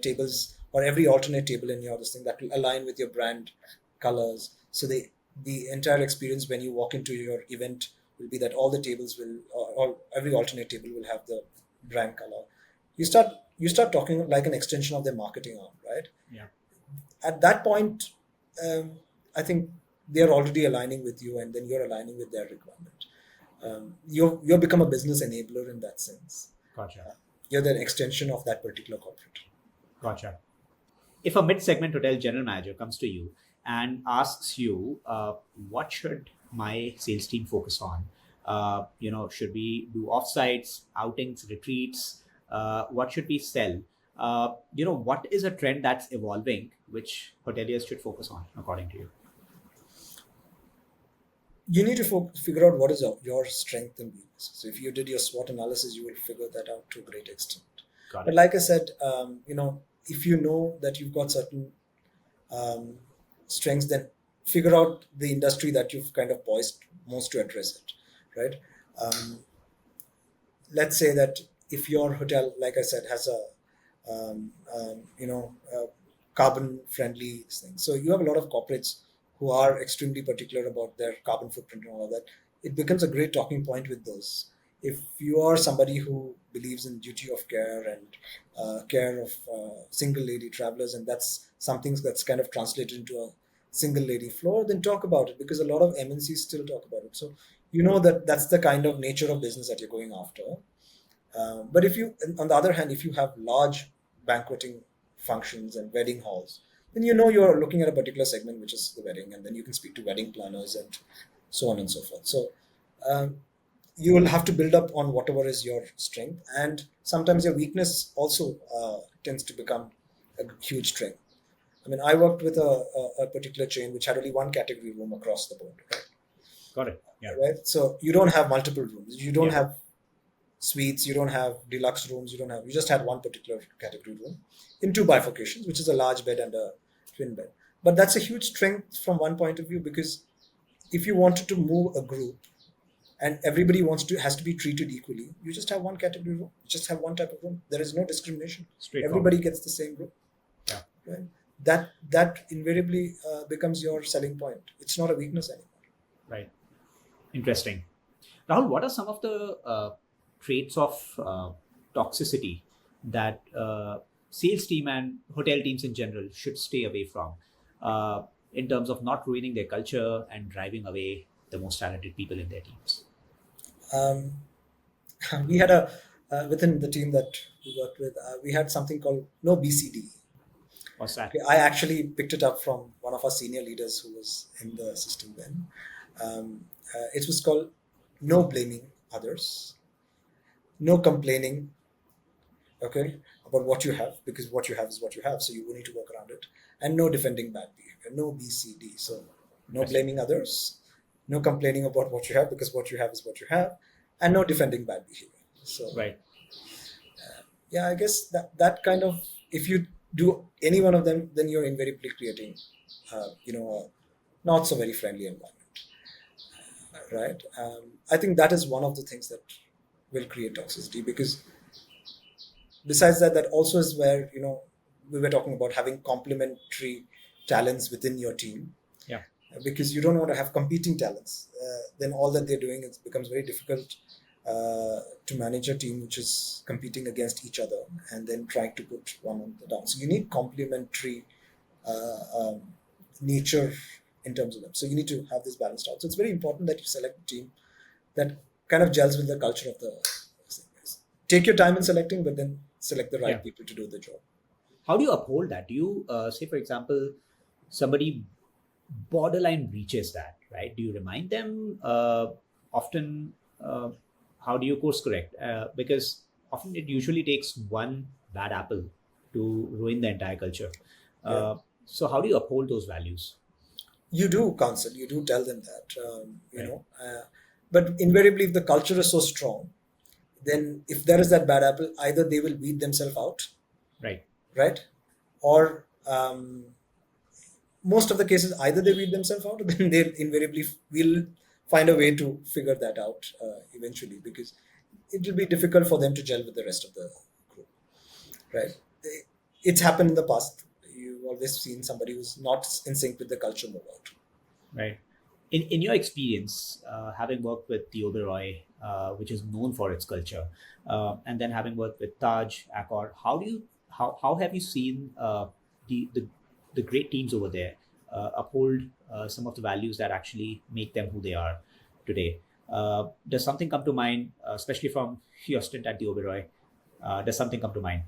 tables, or every alternate table in your this thing, that will align with your brand colors. So the entire experience when you walk into your event will be that all the tables will, or every alternate table will have the brand color. You start talking like an extension of their marketing arm, right? Yeah. At that point, um, I think they're already aligning with you, and then you're aligning with their requirement. You've become a business enabler in that sense. Gotcha. You're the extension of that particular corporate. Gotcha. If a mid-segment hotel general manager comes to you and asks you, what should my sales team focus on? Should we do offsites, outings, retreats? What should we sell? What is a trend that's evolving, which hoteliers should focus on, according to you? You need to figure out what is your strength and weakness. So if you did your SWOT analysis, you will figure that out to a great extent. Got But it. like I said, if you know that you've got certain um, strengths, then figure out the industry that you've kind of poised most to address it, right? Um, let's say that if your hotel, like I said, has a carbon friendly thing, so you have a lot of corporates who are extremely particular about their carbon footprint and all of that. It becomes a great talking point with those. If you are somebody who believes in duty of care and care of single lady travelers, and that's something that's kind of translated into a single lady floor, then talk about it, because a lot of MNCs still talk about it. So you know that that's the kind of nature of business that you're going after. But if you, on the other hand, if you have large banqueting functions and wedding halls, then you know you're looking at a particular segment, which is the wedding, and then you can speak to wedding planners and so on and so forth. So um, you will have to build up on whatever is your strength, and sometimes your weakness also tends to become a huge strength. I mean, I worked with a particular chain which had only one category room across the board, right? Got it. Yeah. Right. So you don't have multiple rooms. You don't Yeah. have suites, you don't have deluxe rooms, you just had one particular category room in two bifurcations, which is a large bed and a twin bed. But that's a huge strength from one point of view, because if you wanted to move a group and everybody has to be treated equally, you just have one category room, you just have one type of room. There is no discrimination. Straightforward. Everybody gets the same room, Yeah. right? That invariably becomes your selling point. It's not a weakness anymore. Right. Interesting. Rahul, what are some of the traits of toxicity that sales team and hotel teams in general should stay away from, in terms of not ruining their culture and driving away the most talented people in their teams? Um, we had a within the team that we worked with, we had something called no BCD. What's that? Okay, I actually picked it up from one of our senior leaders who was in the system then. It was called no blaming others, no complaining, okay, about what you have, because what you have is what you have, so you will need to work around it, and no defending bad behavior, no BCD. So no I see. blaming others, no complaining about what you have, because what you have is what you have, and no defending bad behavior. So Right. yeah, I guess that kind of, if you do any one of them, then you're invariably creating a not so very friendly environment. right? I think that is one of the things that will create toxicity, because besides that, that also is where, we were talking about having complementary talents within your team, Yeah. because you don't want to have competing talents. Then all that they're doing, it becomes very difficult to manage a team which is competing against each other and then trying to put one on the down. So you need complementary nature in terms of them. So you need to have this balanced out. So it's very important that you select a team that kind of gels with the culture of the. Take your time in selecting, but then select the Yeah. right people to do the job. How do you uphold that? Do you say, for example, somebody borderline breaches that, right? Do you remind them often? How do you course correct? Because often it usually takes one bad apple to ruin the entire culture. Yeah. So how do you uphold those values? You do counsel, you do tell them that, Right. but invariably, if the culture is so strong, then if there is that bad apple, either they will weed themselves out, Right. right? Or most of the cases, either they weed themselves out, or then they invariably will find a way to figure that out eventually, because it will be difficult for them to gel with the rest of the group, right? It's happened in the past. You've always seen somebody who's not in sync with the culture move out. Right. In your experience, having worked with the Oberoi, which is known for its culture, and then having worked with Taj, Accor, how have you seen the, the the great teams over there uphold some of the values that actually make them who they are today? Does something come to mind, especially from your stint at the Oberoi? Does something come to mind?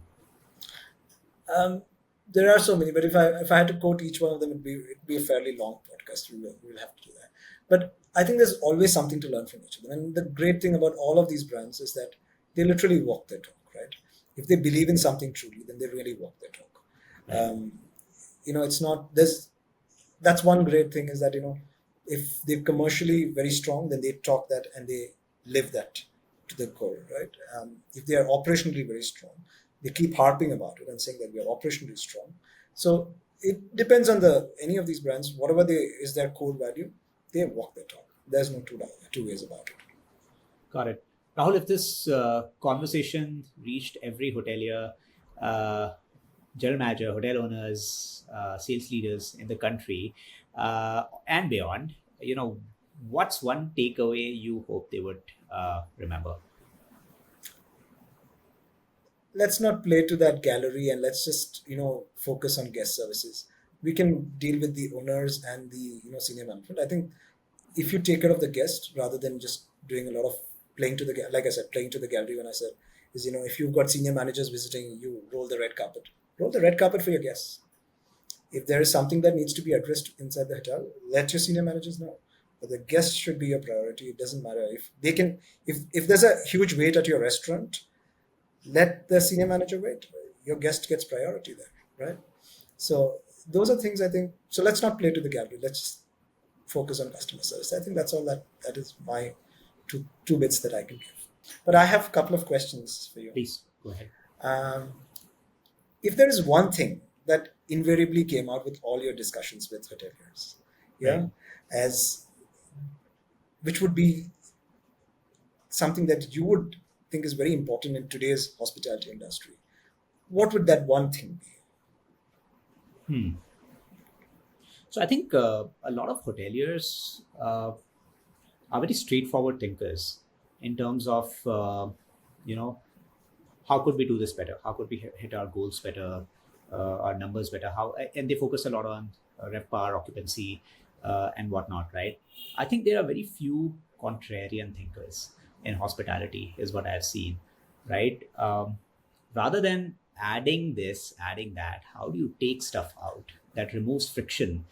Um, there are so many, but if I had to quote each one of them, it'd be a fairly long podcast. We will have to do that. But I think there's always something to learn from each of them. And the great thing about all of these brands is that they literally walk their talk, right? If they believe in something truly, then they really walk their talk. Right. It's not this. That's one great thing, is that, if they're commercially very strong, then they talk that and they live that to the core, right? If they are operationally very strong, they keep harping about it and saying that we are operationally strong. So it depends on the any of these brands, whatever they is their core value, they walk their talk. There's no two ways about it. Got it. Rahul, if this conversation reached every hotelier, uh, general manager, hotel owners, sales leaders in the country and beyond, what's one takeaway you hope they would remember? Let's not play to that gallery, and let's just focus on guest services. We can deal with the owners and the senior management. I think if you take care of the guest rather than just doing a lot of playing to the like I said, playing to the gallery, when I said is, if you've got senior managers visiting, you roll the red carpet for your guests. If there is something that needs to be addressed inside the hotel, let your senior managers know. But the guests should be your priority. It doesn't matter if they can. If there's a huge wait at your restaurant, let the senior manager wait. Your guest gets priority there, right? So those are things I think. So let's not play to the gallery. Let's just focus on customer service. I think that's all that is my two bits that I can give. But I have a couple of questions for you. Please go ahead. Um, if there is one thing that invariably came out with all your discussions with hoteliers, yeah, Right. as which would be something that you would think is very important in today's hospitality industry, what would that one thing be? Hmm. So I think a lot of hoteliers are very straightforward thinkers in terms of, you know, how could we do this better? How could we hit our goals better, our numbers better? And they focus a lot on RevPAR, occupancy, and whatnot, right? I think there are very few contrarian thinkers in hospitality, is what I've seen, right? Rather than adding this, adding that, how do you take stuff out that removes friction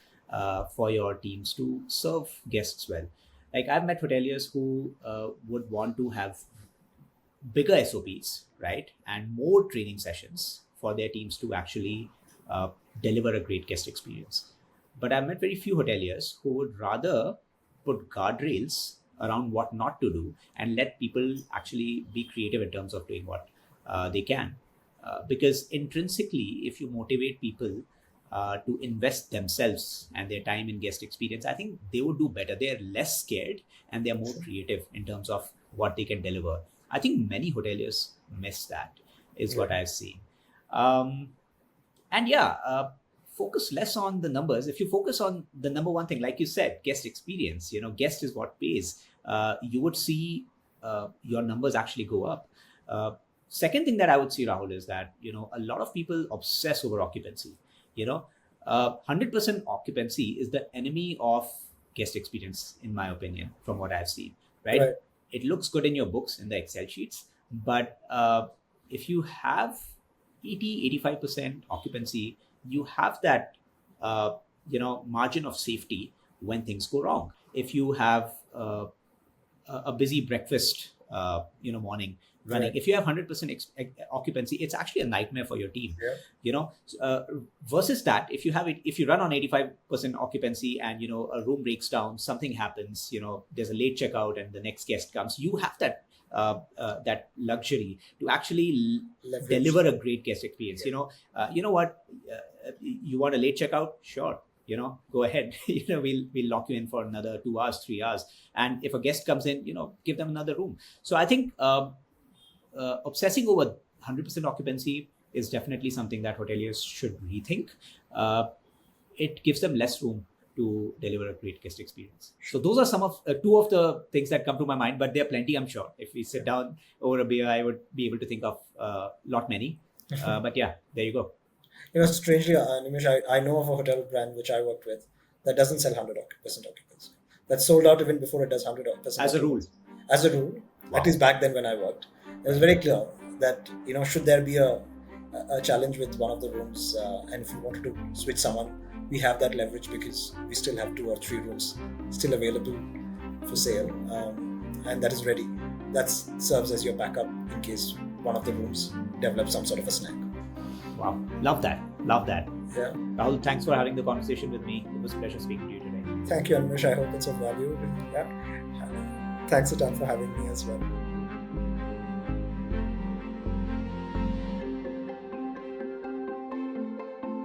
for your teams to serve guests well? Like I've met hoteliers who would want to have bigger SOPs, right, and more training sessions for their teams to actually uh, deliver a great guest experience. But I've met very few hoteliers who would rather put guardrails around what not to do and let people actually be creative in terms of doing what they can. Because intrinsically, if you motivate people to invest themselves and their time in guest experience, I think they would do better. They're less scared and they're more creative in terms of what they can deliver. I think many hoteliers miss that, is what I've seen. Um, and yeah, focus less on the numbers. If you focus on the number one thing, like you said, guest experience, guest is what pays, you would see your numbers actually go up. Second thing that I would see, Rahul, is that a lot of people obsess over occupancy. 100% occupancy is the enemy of guest experience, in my opinion, from what I've seen. Right? Right. It looks good in your books, in the Excel sheets, but if you have 80-85% occupancy, you have that margin of safety when things go wrong. If you have a busy breakfast morning running, Right. if you have 100% occupancy, it's actually a nightmare for your team. Versus that, if you run on 85% occupancy and a room breaks down, something happens, there's a late checkout and the next guest comes, you have that luxury to actually Leverage. deliver a great guest experience. What, you want a late checkout? Sure, go ahead. We'll lock you in for another 2 hours, 3 hours, and if a guest comes in, give them another room. So I think obsessing over 100% occupancy is definitely something that hoteliers should rethink. It gives them less room to deliver a great guest experience. So those are some of two of the things that come to my mind, but there are plenty, I'm sure. If we sit down over a beer, I would be able to think of a lot many. But yeah, there you go. Strangely, Nimish, I know of a hotel brand which I worked with that doesn't sell 100% occupancy. That's sold out even before it does 100%. As a rule. As a rule, Wow. at least back then when I worked, it was very clear that should there be a challenge with one of the rooms, and if you wanted to switch someone, we have that leverage because we still have 2 or 3 rooms still available for sale, and that is ready. That serves as your backup in case one of the rooms develops some sort of a snag. Wow, love that. Yeah. Rahul, thanks for having the conversation with me. It was a pleasure speaking to you today. Thank you, Anish. I hope it's of value. Yeah. Thanks a ton for having me as well.